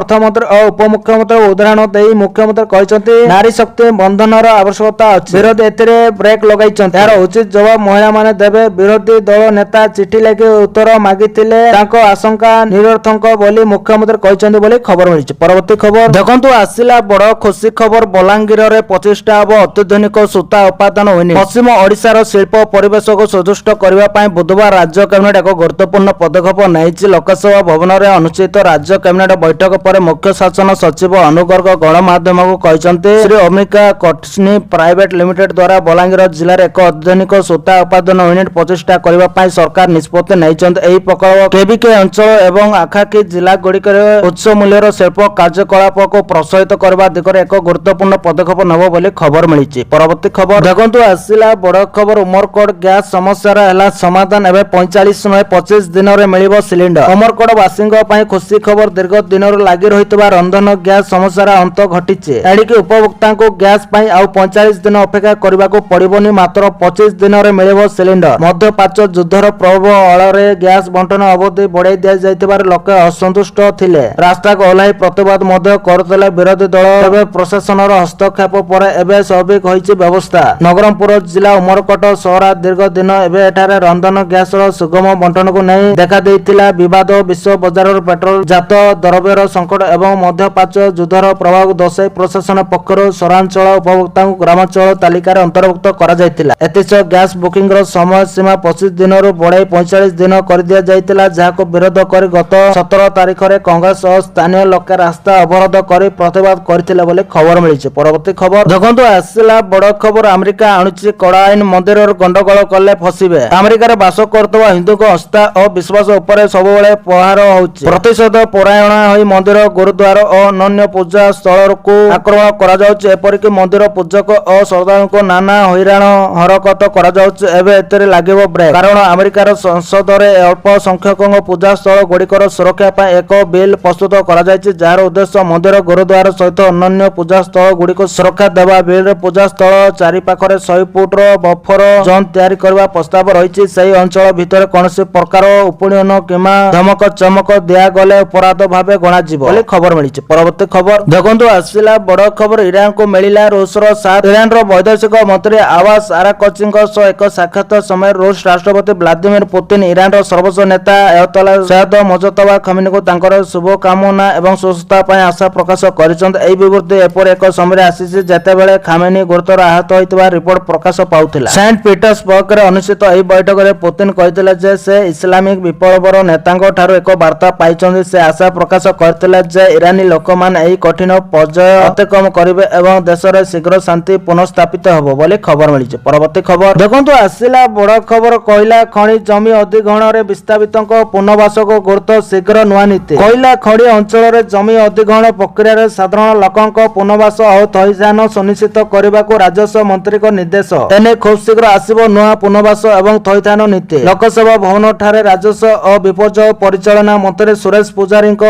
ଅର୍ଥମନ୍ତ୍ରୀ ଓ ଉପମୁଖ୍ୟମନ୍ତ୍ରୀ ଉଦାହରଣ ଦେଇ ମୁଖ୍ୟମନ୍ତ୍ରୀ କହିଛନ୍ତି ନାରୀ ଶକ୍ତି ବନ୍ଧନର ଆବଶ୍ୟକତା ଅଛି। ବିରୋଧୀ ଏଥିରେ ବ୍ରେକ୍ ଲଗାଇଛନ୍ତି। ଏହାର ଉଚିତ ଜବାବ ମହିଳାମାନେ ଦେବେ। ବିରୋଧୀ ଦଳ ନେତା ଚିଠି ଲେଖି ଉତ୍ତର ମାଗିଥିଲେ ତାଙ୍କ ଆଶଙ୍କା ନିରର୍ଥକ ବୋଲି ମୁଖ୍ୟମନ୍ତ୍ରୀ କହିଛନ୍ତି ବୋଲି ଖବର ମିଳିଛି। ପରବର୍ତ୍ତୀ ଖବର ଦେଖନ୍ତୁ, ଆସିଲା ବଡ଼ ଖୁସି ଖବର। ବଲାଙ୍ଗୀରରେ 25ଟା ହେବ ଅତ୍ୟାଧୁନିକ ସୂତା ଉତ୍ପାଦନ ୟୁନିଟ୍। ପଶ୍ଚିମ ଓଡ଼ିଶାର ଶିଳ୍ପ ପରିବେଶକୁ ସୁଦୃଷ୍ଟ କରିବା ପାଇଁ ବୁଧବାର ରାଜ୍ୟ କ୍ୟାବିନେଟ୍ ଏକ ଗୁରୁତ୍ୱପୂର୍ଣ୍ଣ ପଦକ୍ଷେପ ନେଇଛି। ଲୋକସେବା ଭବନରେ ଅନୁଷ୍ଠିତ ରାଜ୍ୟ କ୍ୟାବିନେଟ୍ ବୈଠକ ପରେ ମୁଖ୍ୟ ଶାସନ ସଚିବ ଅନୁଗର୍ଗ ଗଣମାଧ୍ୟମକୁ କହିଛନ୍ତି ଶ୍ରୀ ଅମ୍ବିକା କଟ୍ନି ପ୍ରାଇଭେଟ ଲିମିଟେଡ୍ ଦ୍ୱାରା ବଲାଙ୍ଗୀର ଜିଲ୍ଲାରେ ଏକ ଅତ୍ୟାଧୁନିକ ସୂତା ଉତ୍ପାଦନ ୟୁନିଟ୍ ପ୍ରତିଷ୍ଠା କରିବା ପାଇଁ ସରକାର ନିଷ୍ପତ୍ତି ନେଇଛନ୍ତି। ଏହି ପ୍ରକଳ୍ପ କେବିକେ ଅଞ୍ଚଳ ଏବଂ ଆଖାଖି ଜିଲ୍ଲାଗୁଡ଼ିକରେ ଉଚ୍ଚ ମୂଲ୍ୟର ଶିଳ୍ପ କାର୍ଯ୍ୟକଳାପକୁ ପ୍ରୋତ୍ସାହିତ କରିବା ଦିଗରେ ଏକ ଗୁରୁତ୍ୱପୂର୍ଣ୍ଣ ପଦକ୍ଷେପ ନେବ ବୋଲି ଖବର ମିଳିଛି। ପରବର୍ତ୍ତୀ ଖବର ଦେଖନ୍ତୁ, ଆସିଲା ବଡ଼ ଖବର। ଉମରକୋଟ ଗ୍ୟାସ୍ ସମସ୍ୟାର ହେଲା ସମାଧାନ। ଏବେ 45 ନୁହେଁ 25 ଦିନରେ ମିଳିବ ସିଲିଣ୍ଡର। ଉମରକୋଟ ବାସୀଙ୍କ ପାଇଁ ଖୁସି ଖବର। ଦୀର୍ଘ ଦିନରୁ ଲାଗି ରହିଥିବା ରନ୍ଧନ ଗ୍ୟାସ୍ ସମସ୍ୟାର ଅନ୍ତ ଘଟିଛି। ଏଣିକି ଉପଭୋକ୍ତାଙ୍କୁ ଗ୍ୟାସ୍ ପାଇଁ ଆଉ 45 ଦିନ ଅପେକ୍ଷା କରିବାକୁ ପଡ଼ିବନି। ମାତ୍ର 25 ଦିନରେ ମିଳିବ ସିଲିଣ୍ଡର। ମଧ୍ୟପ୍ରାଚ୍ୟ ଯୁଦ୍ଧର ପ୍ରଭାବ ଅଳରେ ଗ୍ୟାସ୍ ବଣ୍ଟନ ଅବଧି ବଢ଼ାଇ ଦିଆଯାଇଥିବାରୁ ଲୋକେ ଅସନ୍ତୁଷ୍ଟ ଥିଲେ। ରାସ୍ତାକୁ ଓହ୍ଲାଇ ପ୍ରତିବାଦ ମଧ୍ୟ କରୁଥିଲେ ବିରୋଧୀ ଦଳ। ତେବେ ପ୍ରଶାସନର ହସ୍ତକ୍ଷେପ ପରେ ଏବେ ସ୍ୱାଭାବିକ ହୋଇଛି ବ୍ୟବସ୍ଥା। ନବରଙ୍ଗପୁର ଜିଲ୍ଲା ଉମରକୋଟ ସହର ଦୀର୍ଘ ଦିନ ଏବେ ଏଠାରେ ରନ୍ଧନ ଗ୍ୟାସର ସୁଗମ ବଣ୍ଟନକୁ ନେଇ ଦେଖାଦେଇଥିଲା ବିବାଦ। ବିଶ୍ୱ ବଜାରର ପେଟ୍ରୋଲ ଜାତ ଦ୍ରବ୍ୟର ସଙ୍କଟ ଏବଂ ମଧ୍ୟପ୍ରାଚ୍ୟ ଯୁଦ୍ଧର ପ୍ରଭାବ ଦର୍ଶାଇ ପ୍ରଶାସନ ପକ୍ଷରୁ ସହରାଞ୍ଚଳ ଉପଭୋକ୍ତାଙ୍କୁ ଗ୍ରାମାଞ୍ଚଳ ତାଲିକାରେ ଅନ୍ତର୍ଭୁକ୍ତ କରାଯାଇଥିଲା। ଏଥିସହ ଗ୍ୟାସ୍ ବୁକିଂର ସମୟ ସୀମା 25 ଦିନରୁ ବଢ଼ାଇ 45 ଦିନ କରିଦିଆଯାଇଥିଲା, ଯାହାକୁ ବିରୋଧ କରି ଗତ 17 ତାରିଖରେ କଂଗ୍ରେସ ଓ ସ୍ଥାନୀୟ ଲୋକେ ରାସ୍ତା ଅବରୋଧ କରି ପ୍ରତିବାଦ କରିଥିଲେ ବୋଲି ଖବର ମିଳିଛି। ପରବର୍ତ୍ତୀ ଖବର ଦେଖନ୍ତୁ, ଆସିଲା ବଡ଼ ଖବର। ଆମେରିକା ଆଣୁଛି କଡ଼ା ଆଇନ। ମନ୍ଦିରର ଗଣ୍ଡଗୋଳ କଲେ ଫସିବେ। ଆମେରିକାରେ ବାସ କରୁଥିବା ହିନ୍ଦୁଙ୍କ ଆସ୍ଥା ଓ ବିଶ୍ୱାସ ଉପରେ ସବୁବେଳେ ପ୍ରହାର ହେଉଛି। ପ୍ରତିଶୋଧ ପରାୟଣ ହୋଇ ମନ୍ଦିର, ଗୁରୁଦ୍ୱାର ଓ ଅନ୍ୟାନ୍ୟ ପୂଜା ସ୍ଥଳକୁ ଆକ୍ରମଣ କରାଯାଉଛି। ଏପରିକି ମନ୍ଦିର ପୂଜକ ଓ ଶ୍ରଦ୍ଧାଳୁଙ୍କୁ ନାନା ହଇରାଣ ହରକତ କରାଯାଉଛି। ଏବେ ଏଥିରେ ଲାଗିବ ବ୍ରେକ୍। କାରଣ ଆମେରିକାର ସଂସଦରେ ଅଳ୍ପ ଅଳ୍ପ ସଂଖ୍ୟକଙ୍କ ପୂଜା ସ୍ଥଳ ଗୁଡିକର ସୁରକ୍ଷା ପାଇଁ ଏକ ବିଲ୍ ପ୍ରସ୍ତୁତ କରାଯାଇଛି, ଯାହାର ଉଦ୍ଦେଶ୍ୟ ମନ୍ଦିର, ଗୁରୁଦ୍ୱାର ସହିତ ଅନ୍ୟାନ୍ୟ ପୂଜା ସ୍ଥଳ ଗୁଡିକୁ ସୁରକ୍ଷା ଦେବା। ବିଲ୍ରେ ପୂଜା ସ୍ଥଳ ଚାରିପାଖରେ 100 ଫୁଟର ବଫର ଜୋନ୍ ତିଆରି କରିବା ପ୍ରସ୍ତାବ ରହିଛି। ସେହି ଅଞ୍ଚଳ ଭିତରେ କୌଣସି ପ୍ରକାର ଉପୁଣନ କିମ୍ବା ଧମକ ଚମକ ଦିଆଗଲେ ଅପରାଧ ଭାବେ ଗଣାଯିବ ବୋଲି ଖବର ମିଳିଛି। ପରବର୍ତ୍ତୀ ଖବର ଦେଖନ୍ତୁ, ଆସିଲା ବଡ ଖବର। ଇରାନକୁ ମିଳିଲା ରୁଷର ସାଥ। ଇରାନର ବୈଦେଶିକ ମନ୍ତ୍ରୀ ଆବାସ ଆରାକଚିଙ୍କ ସହ ଏକ ସାକ୍ଷାତ ସମୟରେ ରୁଷ ରାଷ୍ଟ୍ରପତି ଭ୍ଲାଦିମିର ପୁତିନ ଇରାନର ସର୍ବୋଚ୍ଚ ନେତା ଆୟତୋଲା ସୟଦ ମୋଜତବା ଖମେନୀଙ୍କୁ ତାଙ୍କର ଶୁଭକାମନା ଏବଂ ସୁସ୍ଥତା ପାଇଁ ଆଶା ପ୍ରକାଶ କରିଛନ୍ତି। ଏହି ବିବୃତ୍ତି ଏପରି ଏକ ସମୟରେ ଆସିଛି ଯେତେବେଳେ ଖାମେନୀ ଗୁରୁତର ଆହତ ହୋଇଥିବା ରିପୋର୍ଟ ପ୍ରକାଶ ପାଉଥିଲା। ସେଣ୍ଟ ପିଟର୍ସବର୍ଗରେ ଅନୁଷ୍ଠିତ ଏହି ବୈଠକରେ ପୁତିନ କହିଥିଲେ ଯେ ସେ ଇସଲାମିକ ବିପ୍ଳବର ନେତାଙ୍କ ଠାରୁ ଏକ ବାର୍ତ୍ତା ପାଇଛନ୍ତି। ସେ ଆଶା ପ୍ରକାଶ କରିଥିଲେ ଯେ ଇରାନୀ ଲୋକମାନେ ଏହି କଠିନ ପର୍ଯ୍ୟାୟ ଅତିକ୍ରମ କରିବେ ଏବଂ ଦେଶରେ ଶୀଘ୍ର ଶାନ୍ତି ପୁନଃସ୍ଥାପିତ ହେବ ବୋଲି ଖବର ମିଳିଛି। ପରବର୍ତ୍ତୀ ଖବର ଦେଖନ୍ତୁ, ଆସିଲା ବଡ ଖବର। କୋଇଲା ଖଣି ଜମି ଅଧିଗ୍ରହଣରେ ବିସ୍ଥାପିତଙ୍କ ପୁନର୍ବାସକୁ ଗୁରୁତ୍ୱ, ଶୀଘ୍ର ନୂଆ ନୀତି। କୋଇଲା ଖଣି ଅଞ୍ଚଳରେ ଜମି ଅଧିଗ୍ରହଣ ପ୍ରକ୍ରିୟାରେ ସାଧାରଣ ଲୋକଙ୍କ ପୁନର୍ବାସ ଓ ଥଇଥାନ ସୁନିଶ୍ଚିତ କରିବାକୁ ରାଜସ୍ୱ ମନ୍ତ୍ରୀଙ୍କ ନିର୍ଦ୍ଦେଶ। ଏନେଇ ଖୁବ୍ ଶୀଘ୍ର ଆସିବ ନୂଆ ପୁନର୍ବାସ ଏବଂ ଥଇଥାନ ନୀତି। ଲୋକସେବା ଭବନଠାରେ ରାଜସ୍ୱ ଓ ବିପର୍ଯ୍ୟୟ ପରିଚାଳନା ମନ୍ତ୍ରୀ ସୁରେଶ ପୂଜାରୀଙ୍କ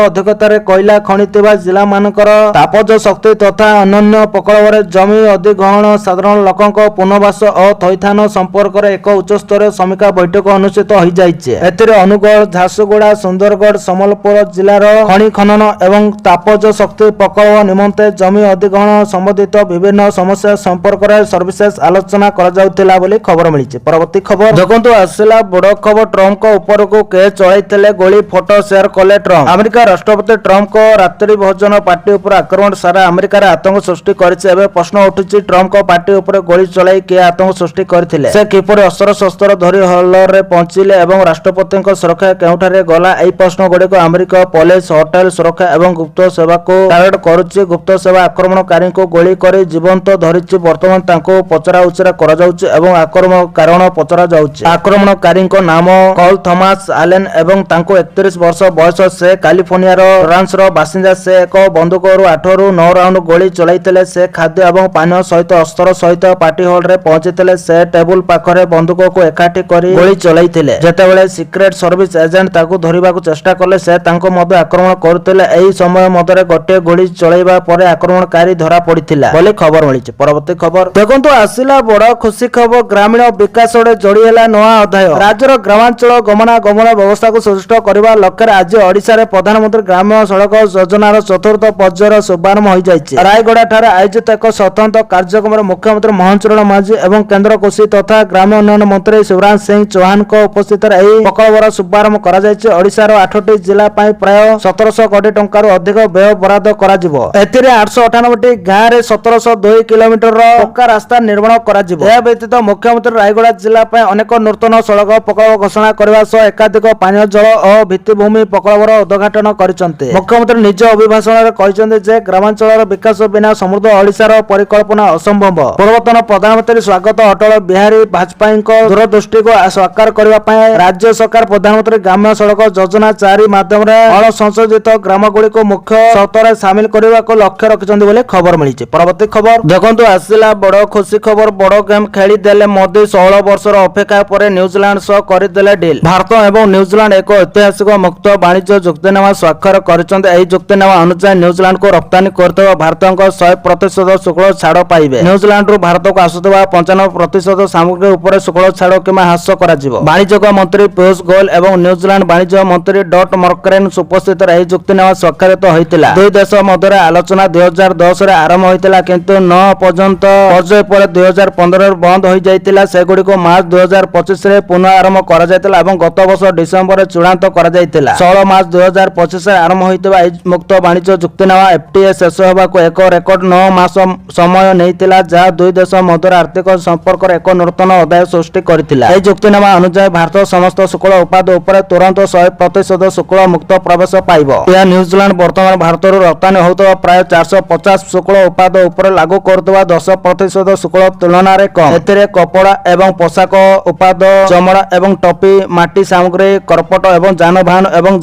ଅଧ୍ୟକ୍ଷତାରେ କୋଇଲା ଖଣି ଥିବା ଜିଲ୍ଲାମାନଙ୍କର ତାପଜ ଶକ୍ତି ତଥା ଅନ୍ୟାନ୍ୟ ପ୍ରକଳ୍ପରେ ଜମି ଅଧିଗ୍ରହଣ, ସାଧାରଣ ଲୋକଙ୍କ ପୁନର୍ବାସ ଓ ଥଇଥାନ ସମ୍ପର୍କରେ ଏକ ଉଚ୍ଚସ୍ତରୀୟ ସମୀକ୍ଷା ବୈଠକ ଅନୁଷ୍ଠିତ ହୋଇଯାଇଛି। ଏଥିରେ ଅନୁଗୁଳ, ଝାରସୁଗୁଡ଼ା, ସୁନ୍ଦରଗଡ଼, ସମ୍ବଲପୁର ଜିଲ୍ଲାର ଖଣି ଖନନ ଏବଂ ତାପଜ ଶକ୍ତି ପ୍ରକଳ୍ପ ନିମନ୍ତେ ଜମି ଅଧିଗ୍ରହଣ ସମ୍ବନ୍ଧିତ ବିଭିନ୍ନ ସମସ୍ୟା ସମ୍ପର୍କରେ ସବିଶେଷ ଆଲୋଚନା କରାଯାଉଥିଲା ବୋଲି ଖବର ମିଳିଛି। ପରବର୍ତ୍ତୀ ଖବର ଦେଖନ୍ତୁ, ଆସିଲା ବଡ ଖବର। ଟ୍ରମ୍ପଙ୍କ ଉପରକୁ କେ ଚଳାଇଥିଲେ ଗୁଳି, ଫଟୋ ସେୟାର କଲେ ଟ୍ରମ୍ପ। ଆମେରିକା ରାଷ୍ଟ୍ରପତି ଟ୍ରମ୍ପଙ୍କ ରାତ୍ରି ଭୋଜନ ପାର୍ଟି ଉପରେ ଆକ୍ରମଣ ସାରା ଆମେରିକାରେ ଆତଙ୍କ ସୃଷ୍ଟି କରିଛି। ଏବେ ପ୍ରଶ୍ନ ଉଠୁଛି, ଟ୍ରମ୍ପଙ୍କ ପାର୍ଟି ଉପରେ ଗୁଳି ଚଳାଇ କିଏ ଆତଙ୍କ ସୃଷ୍ଟି କରିଥିଲେ? ସେ କିପରି ଅସ୍ତ୍ରଶସ୍ତ୍ର ଧରି ହଲରେ ପହଞ୍ଚିଲେ ଏବଂ ରାଷ୍ଟ୍ରପତିଙ୍କ ସୁରକ୍ଷା କେଉଁଠାରେ ଗଲା? ଏହି ପ୍ରଶ୍ନ ଗୁଡିକ ଆମେରିକା ପୋଲିସ, ହୋଟେଲ ସୁରକ୍ଷା ଏବଂ ଗୁପ୍ତ ସେବାକୁ ଟାର୍ଗେଟ କରୁଛି। ଗୁପ୍ତ ସେବା ଆକ୍ରମଣକାରୀଙ୍କୁ ଗୁଳି କରି ଜୀବନ୍ତ ଧରିଛି। ବର୍ତ୍ତମାନ ତାଙ୍କୁ ପଚରାଉଚରା କରାଯାଉଛି ଏବଂ ଆକ୍ରମଣ କାରଣ ପଚରା ଯାଉଛି। ଆକ୍ରମଣକାରୀଙ୍କ ନାମ କଲ୍ ଥମାସ ଆଲେନ ଏବଂ ତାଙ୍କୁ 31 ବର୍ଷ ବୟସ। ସେ କାଲିଫର୍ଣ୍ଣିଆର ଲରାନ୍ସର ବାସିନ୍ଦା। ସେ ଏକ ବନ୍ଧୁକରୁ 8 ରୁ 9 ରାଉଣ୍ଡ ଗୁଳି ଚଳାଇଥିଲେ। ସେ ଖାଦ୍ୟ ଏବଂ ପାନୀୟ ସହିତ ଅସ୍ତ୍ର ସହିତ ପାର୍ଟି ହଲରେ ପହଞ୍ଚିଥିଲେ। ସେ ଟେବୁଲ ପାଖରେ ବନ୍ଧୁକକୁ ଏକାଠି କରି ଗୁଳି ଚଳାଇଥିଲେ। ଯେତେବେଳେ ସିକ୍ରେଟ ସର୍ଭିସ ଏଜେଣ୍ଟ ତାକୁ ଧରିବାକୁ ଚେଷ୍ଟା କଲେ, ସେ ତାଙ୍କୁ ମଧ୍ୟ ଆକ୍ରମଣ କରୁଥିଲେ। ଏହି ସମୟ ମଧ୍ୟରେ ଗୋଟିଏ ଗୁଳି ଚଳାଇବା ପରେ ଆକ୍ରମଣକାରୀ ଧରା ପଡିଥିଲା ବୋଲି ଖବର ମିଳିଛି। ପରବର୍ତ୍ତୀ ଖବର ଦେଖନ୍ତୁ, ଆସିଲା ବଡ ଖୁସି ଖବର। ଗ୍ରାମୀଣ ବିକାଶରେ ଯୋଡି ହେଲା ନୂଆ ଅଧ୍ୟାୟ। ରାଜ୍ୟର ଗ୍ରାମାଞ୍ଚଳ ଗମନାଗମନ ବ୍ୟବସ୍ଥାକୁ ସୁଦୃଢ କରିବା ଲକ୍ଷ୍ୟରେ ଆଜି ଓଡ଼ିଶାରେ ପ୍ରଧାନମନ୍ତ୍ରୀ ଗ୍ରାମ୍ୟ ସଡକ ଯୋଜନାର ଚତୁର୍ଥ ପର୍ଯ୍ୟାୟର ଶୁଭାରମ୍ଭ ହୋଇଯାଇଛି। ରାୟଗଡା ଠାରେ ଆୟୋଜିତ ଏକ ସ୍ୱତନ୍ତ୍ର କାର୍ଯ୍ୟକ୍ରମରେ ମୁଖ୍ୟମନ୍ତ୍ରୀ ମୋହନ ଚରଣ ମାଝୀ ଏବଂ କେନ୍ଦ୍ର କୃଷି ତଥା ଗ୍ରାମ୍ୟ ଉନ୍ନୟନ ମନ୍ତ୍ରୀ ଶିବରାଜ ସିଂ ଚୌହାନଙ୍କ ଉପସ୍ଥିତିରେ ଏହି ପ୍ରକଳ୍ପର ଶୁଭାରମ୍ଭ କରାଯାଇଛି। ଓଡ଼ିଶାର 8ଟି ଜିଲ୍ଲା ପାଇଁ ପ୍ରାୟ 1700 କୋଟି ଟଙ୍କାରୁ ଅଧିକ ବ୍ୟୟ ବରାଦ କରାଯିବ। ଏଥିରେ 898ଟି ଗାଁରେ 1702 କିଲୋମିଟରର ପକ୍କା ରାସ୍ତା ନିର୍ମାଣ କରାଯିବ। ଏହା ବ୍ୟତୀତ ମୁଖ୍ୟମନ୍ତ୍ରୀ ରାୟଗଡା ଜିଲ୍ଲା ପାଇଁ ଅନେକ ନୂତନ ସଡକ ପ୍ରକଳ୍ପ ଘୋଷଣା କରିବା ସହ ଏକାଧିକ ପାନୀୟ ଜଳ ଓ ଭିତ୍ତିଭୂମି ପ୍ରକଳ୍ପର ଉଦ୍ଘାଟନ କରିଛନ୍ତି। ମୁଖ୍ୟମନ୍ତ୍ରୀ ନିଜ ଅଭିଭାଷଣରେ କହିଛନ୍ତି ଯେ ଗ୍ରାମାଞ୍ଚଳର ବିକାଶ ବିନା ସମୃଦ୍ଧ ଓଡ଼ିଶାର ପରିକଳ୍ପନା ଅସମ୍ଭବ। ପୂର୍ବତନ ପ୍ରଧାନମନ୍ତ୍ରୀ ସ୍ୱର୍ଗତ ଅଟଳ ବିହାରୀ ବାଜପେୟୀଙ୍କ ଦୂରଦୃଷ୍ଟିକୁ ସାକାର କରିବା ପାଇଁ ରାଜ୍ୟ ସରକାର ପ୍ରଧାନମନ୍ତ୍ରୀ ଗ୍ରାମ୍ୟ ସଡକ ଯୋଜନା 4 ମାଧ୍ୟମରେ ଅଣସଂଶୋଧିତ ଗ୍ରାମଗୁଡିକୁ ମୁଖ୍ୟ ସର୍ତ୍ତରେ ସାମିଲ କରିବାକୁ ଲକ୍ଷ୍ୟ ରଖିଛନ୍ତି ବୋଲି ଖବର ମିଳିଛି। ପରବର୍ତ୍ତୀ ଖବର ଦେଖନ୍ତୁ, ଆସିଲା ବଡ ଖୁସି ଖବର। ବଡ ଗେମ୍ ଖେଳିଦେଲେ ମୋଦି। 16 ବର୍ଷର ଅପେକ୍ଷା ପରେ ନ୍ୟୁଜିଲାଣ୍ଡ ସହ କରିଦେଲେ ଡିଲ୍। ଭାରତ ଏବଂ ନ୍ୟୁଜିଲାଣ୍ଡ ଏକ ଐତିହାସିକ ମୁକ୍ତ ବାଣିଜ୍ୟ ଚୁକ୍ତିନାମା ସ୍ୱାକ୍ଷର କରିଛନ୍ତି। ଏହି ଚୁକ୍ତିନାମା ଅନୁଯାୟୀ ନ୍ୟୁଜିଲାଣ୍ଡକୁ ରପ୍ତାନି କରୁଥିବା ଭାରତଙ୍କ 100% ଶୁଳ୍କ ଛାଡ଼ ପାଇବେ। ନ୍ୟୁଜିଲାଣ୍ଡରୁ ଭାରତକୁ ଆସୁଥିବା 95% ସାମଗ୍ରୀ ଉପରେ ଶୁଳ୍କ ଛାଡ଼ କିମ୍ବା ହ୍ରାସ କରାଯିବ। ବାଣିଜ୍ୟ ମନ୍ତ୍ରୀ ପୀୟୂଷ ଗୋୟଲ ଏବଂ ନ୍ୟୁଜିଲାଣ୍ଡ ବାଣିଜ୍ୟ ମନ୍ତ୍ରୀ ଡଟ୍ ମର୍କେନ୍ ଉପସ୍ଥିତିରେ ଏହି ଚୁକ୍ତିନାମା ସ୍ୱାକ୍ଷରିତ ହୋଇଥିଲା। ଦୁଇ ଦେଶ ମଧ୍ୟରେ ଆଲୋଚନା 2010ରେ ଆରମ୍ଭ ହୋଇଥିଲା, କିନ୍ତୁ 9 ପର୍ଯ୍ୟନ୍ତ ପର୍ଯ୍ୟାୟ ପରେ 2015ରେ ବନ୍ଦ ହୋଇଯାଇଥିଲା। ସେଗୁଡ଼ିକୁ ମାର୍ଚ୍ଚ 2025ରେ ପୁନଃ ଆରମ୍ଭ କରାଯାଇଥିଲା ଏବଂ ଗତ ବର୍ଷ ଡିସେମ୍ବରରେ ଚୂଡ଼ାନ୍ତ କରାଯାଇଥିଲା। 16 ମାର୍ଚ୍ଚ 2025ରେ ଆରମ୍ଭ ହୋଇଥିବା ଏହି ମୁକ୍ତ ବାଣିଜ୍ୟ ଚୁକ୍ତିନାମା FTA ଶେଷ ହେବାକୁ ଏକ ରେକର୍ଡ 9 ମାସ ସମୟ ନେଇଥିଲା, ଯାହା ଦୁଇ ଦେଶ ମଧ୍ୟରେ ଆର୍ଥିକ ସମ୍ପର୍କରେ ଏକ ନୂତନ ଅଧ୍ୟାୟ ସୃଷ୍ଟି କରିଥିଲା। ଏହି ଚୁକ୍ତିନାମା ଅନୁଯାୟୀ ଭାରତ ସମସ୍ତ ଶୁଳ୍କ ଉତ୍ପାଦ ଉପରେ ତୁରନ୍ତ 100% ଶୁଳ୍କ ମୁକ୍ତ ପ୍ରବେଶ ପାଇବ। ଏହା ନ୍ୟୁଜିଲାଣ୍ଡ ବର୍ତ୍ତମାନ ଭାରତରୁ ରପ୍ତାନି ହେଉଥିବା ପ୍ରାୟ 450 ଶୁଳ୍କ ଉତ୍ପାଦ ଉପରେ ଲାଗୁ କରୁଥିବା 10% ଶୁଳ୍କ ତୁଳନାରେ କମ୍। ଏଥିରେ କପଡ଼ା ଏବଂ ପୋଷାକ ଉତ୍ପାଦ, ଚମଡ଼ା ଏବଂ ଟୋପି, ମାଟି ସାମଗ୍ରୀ, କର୍ପଟ ଏବଂ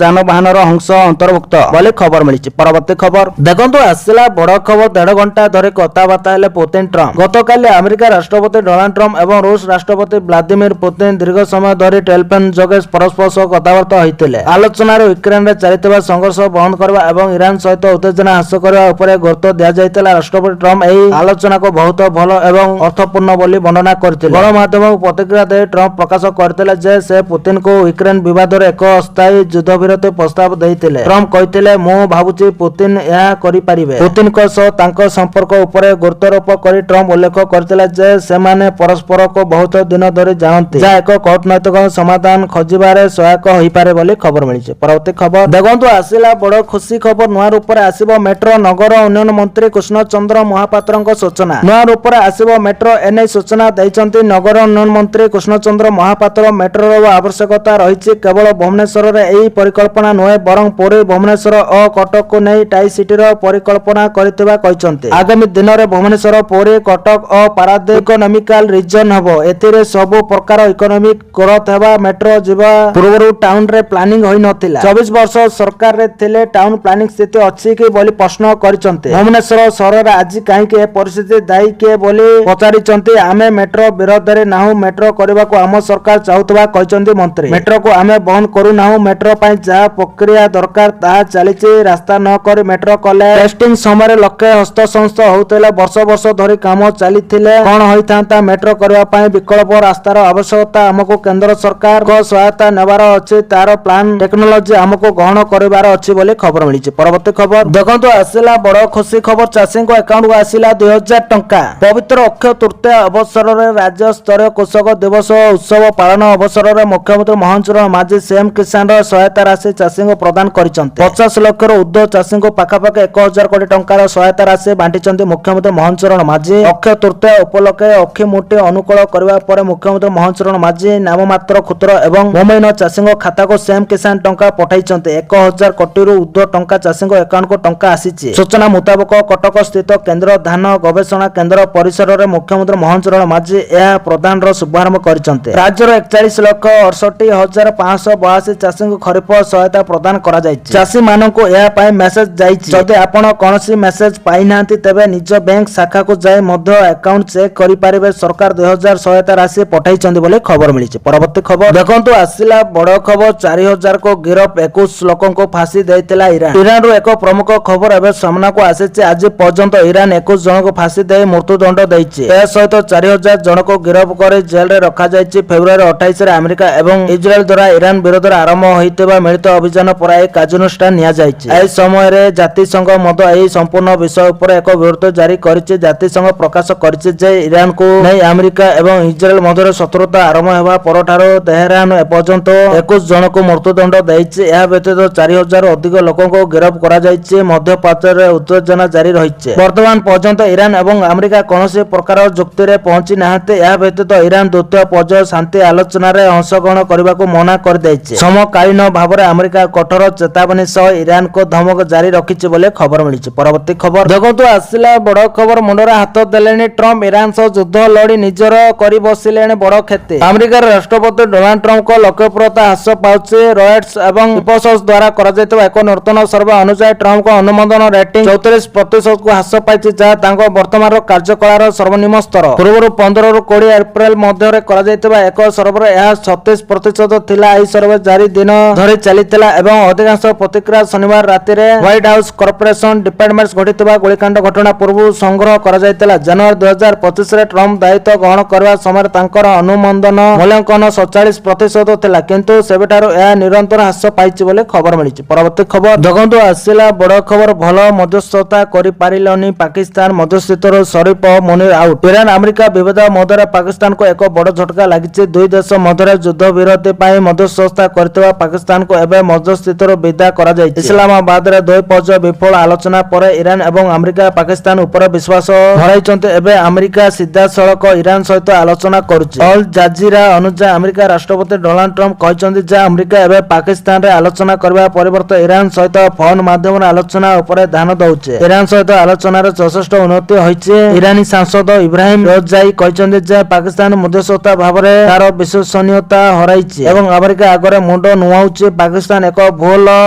ଯାନବାହନର ଅଂଶ ଅନ୍ତର୍ଭୁକ୍ତ ବୋଲି ଖବର ମିଳିଛି। ପରବର୍ତ୍ତୀ ଖବର ଦେଖନ୍ତୁ, ଆସିଲା ବଡ ଖବର। 1.5 ଘଣ୍ଟା ଧରି କଥାବାର୍ତ୍ତା ହେଲେ ପୁତିନ ଟ୍ରମ୍ପ। ଗତକାଲି ଆମେରିକା ରାଷ୍ଟ୍ରପତି ଡୋନାଲ୍ଡ ଟ୍ରମ୍ପ ଏବଂ ରୁଷ ରାଷ୍ଟ୍ରପତି ଭ୍ଲାଦିମିର ପୁତିନ ଦୀର୍ଘ ସମୟ ଧରି ଟେଲିଫୋନ ଯୋଗେ ପରସ୍ପର ସହ କଥାବାର୍ତ୍ତା ହୋଇଥିଲେ। ଆଲୋଚନାରେ ୟୁକ୍ରେନରେ ଚାଲିଥିବା ସଂଘର୍ଷ ବନ୍ଦ କରିବା ଏବଂ ଇରାନ ସହିତ ଉତ୍ତେଜନା ହ୍ରାସ କରିବା ଉପରେ ଗୁରୁତ୍ୱ ଦିଆଯାଇଥିଲା। ରାଷ୍ଟ୍ରପତି ଟ୍ରମ୍ପ ଏହି ଆଲୋଚନାକୁ ବହୁତ ଭଲ ଏବଂ ଅର୍ଥପୂର୍ଣ୍ଣ ବୋଲି ବର୍ଣ୍ଣନା କରିଥିଲେ। ଗଣମାଧ୍ୟମକୁ ପ୍ରତିକ୍ରିୟା ଦେଇ ଟ୍ରମ୍ପ ପ୍ରକାଶ କରିଥିଲେ ଯେ ସେ ପୁତିନଙ୍କୁ ୟୁକ୍ରେନ ବିବାଦରେ ଏକ ଅସ୍ଥାୟୀ ଯୁଦ୍ଧବିରତି ପ୍ରସ୍ତାବ ଦେଇଥିଲେ। ଟ୍ରମ୍ପ କହିଥିଲେ, ମୁଁ ଭାବୁଛି ପୁତିନ ଏହା କରିପାରିବେ। ପୁତିନଙ୍କ ସହ ତାଙ୍କ ସମ୍ପର୍କ ଉପରେ ଗୁରୁତ୍ୱାରୋପ କରି ଟ୍ରମ୍ପ ଉଲ୍ଲେଖ କରିଥିଲେ ଯେ ସେମାନେ ପରସ୍ପରକୁ ବହୁତ ଦିନ ଧରି ଜାଣନ୍ତି, ଯାହା ଏକ କୂଟନୈତିକ ସମାଧାନ ଖୋଜିବାରେ ସହାୟକ ହୋଇପାରେ ବୋଲି ଖବର ମିଳିଛି। ପରବର୍ତ୍ତୀ ଖବର ଦେଖନ୍ତୁ, ଆସିଲା ବଡ଼ ଖୁସି ଖବର। ନୂଆ ରୂପରେ ଆସିବ ମେଟ୍ରୋ। ନଗର ଉନ୍ନୟନ ମନ୍ତ୍ରୀ କୃଷ୍ଣ ଚନ୍ଦ୍ର ମହାପାତ୍ରଙ୍କ ସୂଚନା। ନୂଆ ରୂପରେ ଆସିବ ମେଟ୍ରୋ, ଏନେଇ ସୂଚନା ଦେଇଛନ୍ତି ନଗର ଉନ୍ନୟନ ମନ୍ତ୍ରୀ କୃଷ୍ଣ ଚନ୍ଦ୍ର ମହାପାତ୍ର। ମେଟ୍ରୋର ଆବଶ୍ୟକତା ରହିଛି କେବଳ ଭୁବନେଶ୍ୱରରେ ଏହି ପରିକଳ୍ପନା ନୁହେଁ, ବରଂ ପୁରୀ, ଭୁବନେଶ୍ୱର ଓ କଟକକୁ ନେଇ ଟାଇ ସିଟିର ପରିକଳ୍ପନା କରିଥିବା କହିଛନ୍ତି। ଆଗାମୀ ଦିନରେ ଭୁବନେଶ୍ୱର, ପୁରୀ, କଟକ ଓ ପାରାଦୀପ ଇକୋନୋମିକାଲ ରିଜନ ହେବ। ଏଥିରେ ସବୁ ପ୍ରକାର ଇକୋନୋମିକ ଗ୍ରୋଥ ହେବା। ମେଟ୍ରୋ ଯିବା ପୂର୍ବରୁ ଟାଉନରେ ପ୍ଲାନିଂ ହୋଇନଥିଲା। 24 ବର୍ଷ ସରକାରରେ ଥିଲେ ଟାଉନ ପ୍ଲାନିଂ ସ୍ଥିତି ଅଛି କି ବୋଲି ପ୍ରଶ୍ନ କରିଛନ୍ତି। ଭୁବନେଶ୍ୱର ସହରରେ ଆଜି କାହିଁକି ଏ ପରିସ୍ଥିତି ଦାୟୀ କିଏ ବୋଲି ପଚାରିଛନ୍ତି। ଆମେ ମେଟ୍ରୋ ବିରୋଧରେ ନାହୁଁ, ମେଟ୍ରୋ କରିବାକୁ ଆମ ସରକାର ଚାହୁଥିବା କହିଛନ୍ତି ମନ୍ତ୍ରୀ। ମେଟ୍ରୋକୁ ଆମେ ବନ୍ଦ କରୁନାହୁଁ। ମେଟ୍ରୋ ପାଇଁ ଯାହା ପ୍ରକ୍ରିୟା ଦରକାର ତାହା ଚାଲିଛି। ରାସ୍ତା ନ କରି ମେଟ୍ରୋ କଲେ ଟେଷ୍ଟିଂ ସମୟରେ ଲକ୍ଷେ ହସ୍ତସଂସ୍ଥ ହେଉଥିଲେ। ବର୍ଷ ବର୍ଷ ଧରି କାମ ଚାଲିଥିଲେ କଣ ହୋଇଥାନ୍ତା। ମେଟ୍ରୋ କରିବା ପାଇଁ ବିକଳ୍ପ ରାସ୍ତାର ଆବଶ୍ୟକତା। ଆମକୁ କେନ୍ଦ୍ର ସରକାରଙ୍କ ସହାୟତା ନେବାର ଅଛି। ତାର ପ୍ଲାନ ଟେକ୍ନୋଲୋଜି ଆମକୁ ଗ୍ରହଣ କରିବାର ଅଛି ବୋଲି ଖବର ମିଳିଛି। ପରବର୍ତ୍ତୀ ଖବର ଦେଖନ୍ତୁ, ଆସିଲା ବଡ଼ ଖୁସି ଖବର। ଚାଷୀଙ୍କ ଆକାଉଣ୍ଟକୁ ଆସିଲା 2000 ଟଙ୍କା। ପବିତ୍ର ଅକ୍ଷୟ ତୃତୀୟା ଅବସରରେ ରାଜ୍ୟ ସ୍ତରୀୟ କୃଷକ ଦିବସ ଉତ୍ସବ ପାଳନ ଅବସରରେ ମୁଖ୍ୟମନ୍ତ୍ରୀ ମୋହନ ଚରଣ ମାଝୀ ସିଏମ କିଷାନର ସହାୟତା ରାଶି ଚାଷୀଙ୍କୁ ପ୍ରଦାନ କରିଛନ୍ତି। 50 ଲକ୍ଷରୁ ଉର୍ଦ୍ଧ୍ୱ ଚାଷୀଙ୍କୁ ପାଖାପାଖି 1000 କୋଟି ଟଙ୍କାର ସହାୟତା ରାଶି ବାଣ୍ଟିଛନ୍ତି ମୁଖ୍ୟମନ୍ତ୍ରୀ ମୋହନ ଚରଣ ମାଝୀ। ଅକ୍ଷୟ ତୃତୀୟା ଉପଲକ୍ଷେ ଅକ୍ଷିମୁଠି ଅନୁକୂଳ କରିବା ପରେ ମୁଖ୍ୟମନ୍ତ୍ରୀ ମୋହନ ଚରଣ ମାଝୀ ନାମମାତ୍ର କ୍ଷୁଦ୍ର ଏବଂ ଭୂମିହୀନ ଚାଷୀଙ୍କ ଖାତାକୁ ସିଏମ କିଷାନ ଟଙ୍କା ପଠାଇଛନ୍ତି। 1000 କୋଟିରୁ ଉର୍ଦ୍ଧ୍ୱ ଟଙ୍କା ଚାଷୀଙ୍କ ଆକାଉଣ୍ଟକୁ ଟଙ୍କା ଆସିଛି। ସୂଚନା ମୁତାବକ କଟକ ସ୍ଥିତ କେନ୍ଦ୍ର ଧାନ ଗବେଷଣା କେନ୍ଦ୍ର ପରିସରରେ ମୁଖ୍ୟମନ୍ତ୍ରୀ ମୋହନ ଚରଣ ମାଝୀ ଏହା ପ୍ରଦାନର ଶୁଭାରମ୍ଭ କରିଛନ୍ତି। ରାଜ୍ୟର 41,68,582 ଚାଷୀଙ୍କୁ ଖରିଫ ସହାୟତା ପ୍ରଦାନ କରାଯାଇଛି। ଚାଷୀମାନଙ୍କୁ ଏହା ପାଇଁ ମେସେଜ ଯାଇଛି। ଯଦି ଆପଣ କୌଣସି ମେସେଜ ପାଇନାହାନ୍ତି ତେବେ ନିଜ ବ୍ୟାଙ୍କ ଶାଖାକୁ ଯାଇ ମଧ୍ୟ ଆକାଉଣ୍ଟ ଚେକ୍ କରିପାରିବେ। ସରକାର 2000 ସହାୟତା ରାଶି ପଠାଇଛନ୍ତି ବୋଲି ଖବର ମିଳିଛି। ପରବର୍ତ୍ତୀ ଖବର ଦେଖନ୍ତୁ, ଆସିଲା ବଡ଼ ଖବର। 4000 କୁ ଗିରଫ, 21 ଲୋକଙ୍କୁ ଫାଶୀ ଦେଇଥିଲା ଇରାନ। ଇରାନରୁ ଏକ ପ୍ରମୁଖ ଖବର ଏବେ ସାମ୍ନାକୁ ଆସିଛି। ଆଜି ପର୍ଯ୍ୟନ୍ତ ଇରାନ 21 ଜଣଙ୍କୁ ଫାଶୀ ଦେଇ ମୃତ୍ୟୁଦଣ୍ଡ ଦେଇଛି। ଏହା ସହିତ 4000 ଜଣଙ୍କୁ ଗିରଫ କରି ଜେଲରେ ରଖାଯାଇଛି। ଫେବୃଆରୀ 28ରେ ଆମେରିକା ଏବଂ ଇସ୍ରାଏଲ ଦ୍ୱାରା ଇରାନ ବିରୋଧରେ ଆରମ୍ଭ ହୋଇଥିବା ମିଳିତ ଅଭିଯାନ ପରେ ଏହି କାର୍ଯ୍ୟାନୁଷ୍ଠାନ ନିଆଯାଇଛି। ଏହି ସମୟରେ ଜାତିସଂଘ ମଧ୍ୟ ଏହି ସମ୍ପୂର୍ଣ୍ଣ ବିଷୟ ଉପରେ ଏକ ବିବୃତ୍ତି ଜାରି କରିଛି। ଜାତିସଂଘ ପ୍ରକାଶ କରିଛି ଯେ ଇରାନକୁ ନେଇ ଆମେରିକା ଏବଂ ଇସ୍ରାଏଲ ମଧ୍ୟରେ ଶତ୍ରୁତା ଆରମ୍ଭ ହେବା ପରଠାରୁ ତେହେରାନ ଏପର୍ଯ୍ୟନ୍ତ 21 ଜଣଙ୍କୁ ମୃତ୍ୟୁଦଣ୍ଡ ଦେଇଛି। ଏହା ବ୍ୟତୀତ 4000ରୁ ଅଧିକ ଲୋକଙ୍କୁ ଗିରଫ କରାଯାଇଛି। ମଧ୍ୟପ୍ରାଚ୍ୟରେ ଉତ୍ତେଜନା ଜାରି ରହିଛି। ବର୍ତ୍ତମାନ ପର୍ଯ୍ୟନ୍ତ ଇରାନ ଏବଂ ଆମେରିକା କୌଣସି ପ୍ରକାର ଯୁକ୍ତିରେ ପହଞ୍ଚି ନାହାନ୍ତି। ଏହା ବ୍ୟତୀତ ଇରାନ ଦ୍ୱିତୀୟ ପର୍ଯ୍ୟାୟ ଶାନ୍ତି ଆଲୋଚନାରେ ଅଂଶଗ୍ରହଣ କରିବାକୁ ମନା କରିଦେଇଛି। ସମକାଳୀନ ଭାବରେ ଆମେରିକା କଠୋର ଚେତାବନୀ ସହ ଇରାନକୁ ଧମକ ଜାରି ରଖିଛି ବୋଲି ଖବର ମିଳିଛି। ପରବର୍ତ୍ତୀ ଖବର ଦେଖନ୍ତୁ, ଆସିଲା ବଡ଼ ଖବର। ମୁଣ୍ଡରେ ହାତ ଦେଲେଣି ଟ୍ରମ୍ପ। ଇରାନ ସହ ଯୁଦ୍ଧ ଲଢ଼ି ନିଜର କରି ବସିଲେଣି ବଡ଼ କ୍ଷତି। ଆମେରିକାର ରାଷ୍ଟ୍ରପତି ଡୋନାଲ୍ଡ ଟ୍ରମ୍ପଙ୍କ ଲୋକପ୍ରିୟତା ହ୍ରାସ ପାଉଛି। ରୟଟର୍ସ ଏବଂ ଇପସସ୍ ଦ୍ୱାରା କରାଯାଇଥିବା ଏକ ନୂତନ ସର୍ଭେ ଅନୁଯାୟୀ ଟ୍ରମ୍ପଙ୍କ ଅନୁମୋଦନ ରେଟିଂ 34%କୁ ହ୍ରାସ ପାଇଛି, ଯାହା ତାଙ୍କ ବର୍ତ୍ତମାନର କାର୍ଯ୍ୟକଳାପର ସର୍ବନିମ୍ନ ସ୍ତର। ପୂର୍ବରୁ 15ରୁ 20 ଏପ୍ରିଲ ମଧ୍ୟରେ କରାଯାଇଥିବା ଏକ ସର୍ଭେରେ ଏହା 36% ଥିଲା। ଏହି ସର୍ଭେ 4 ଦିନ ଧରି ଚାଲିଥିଲା ଏବଂ ଅଧିକାଂଶ ପ୍ରତିକ୍ରିୟା ଶନିବାର ରାତିରେ ହ୍ୱାଇଟ୍ ହାଉସ୍ କର୍ପୋରେସନ ଡିପାର୍ଟମେଣ୍ଟ ଘଟିଥିବା ଗୁଳିକାଣ୍ଡ ଘଟଣା ପୂର୍ବରୁ ସଂଗ୍ରହ କରାଯାଇଥିଲା। ଜାନୁଆରୀ 2025ରେ ଟ୍ରମ୍ପ ଦାୟିତ୍ୱ ଗ୍ରହଣ କରିବା ସମୟରେ ତାଙ୍କର ଅନୁମୋଦନ ମୂଲ୍ୟାଙ୍କନ 47% ଥିଲା, କିନ୍ତୁ ସେବେଠାରୁ ଏହା ନିରନ୍ତର ହ୍ରାସ ପାଇଛି ବୋଲି ଖବର ମିଳିଛି। ପରବର୍ତ୍ତୀ ଖବର ଦେଖନ୍ତୁ, ଆସିଲା ବଡ଼ ଖବର। ଭଲ ମଧ୍ୟସ୍ଥତା କରିପାରିଲନି ପାକିସ୍ତାନ। ମଧ୍ୟସ୍ଥିତାରୁ ଶରୀଫ ଓ ମୁନିର ଆଉଟ୍। ଇରାନ ଆମେରିକା ବିବାଦ ମଧ୍ୟରେ ପାକିସ୍ତାନକୁ ଏକ ବଡ଼ ଝଟକା ଲାଗିଛି। ଦୁଇ ଦେଶ ମଧ୍ୟରେ ଯୁଦ୍ଧ ବିରତି ପାଇଁ ମଧ୍ୟସ୍ଥତା କରିଥିବା ପାକିସ୍ତାନକୁ ଏବେ ମଧ୍ୟସ୍ଥିତାରୁ ବିଦା କରାଯାଇଛି। ଇସଲାମାବାଦରେ ଦୁଇ ପର୍ଯ୍ୟାୟ ବିଫଳ ଆଲୋଚନା ପରେ ଇରାନ ଏବଂ ଆମେରିକା ପାକିସ୍ତାନ ଉପରେ ବିଶ୍ୱାସ ହରାଇଛନ୍ତି। ଏବେ ଆମେରିକା ସିଧାସଳଖ ଇରାନ ସହିତ ଆଲୋଚନା କରୁଛି। ଅଲ୍ ଜାଜିରା ଅନୁଯାୟୀ ଆମେରିକା ରାଷ୍ଟ୍ରପତି ଡୋନାଲ୍ଡ ଟ୍ରମ୍ପ କହିଛନ୍ତି ଯେ ଆମେରିକା ଏବେ ପାକିସ୍ତାନରେ ଆଲୋଚନା କରିବା ପରିବର୍ତ୍ତେ ଇରାନ ସହିତ ଫୋନ ମାଧ୍ୟମରେ ଆଲୋଚନା ଉପରେ ଧ୍ୟାନ ଦେଉଛି। ଇରାନ ସହିତ ଆଲୋଚନାରେ ଯଥେଷ୍ଟ ଉନ୍ନତି ହୋଇଛି। ଇରାନୀ ସାଂସଦ ଇବ୍ରାହିମ ରେଜାଇ କହିଛନ୍ତି ଯେ ପାକିସ୍ତାନ ମଧ୍ୟସ୍ଥତା ଭାବରେ ତାର ବିଶ୍ୱସନୀୟତା ହରାଇଛି ଏବଂ ଆମେରିକା ଆଗରେ ମୁଣ୍ଡ ନୁଆଉଛି। ପାକିସ୍ତାନ ଏକ ଭଲ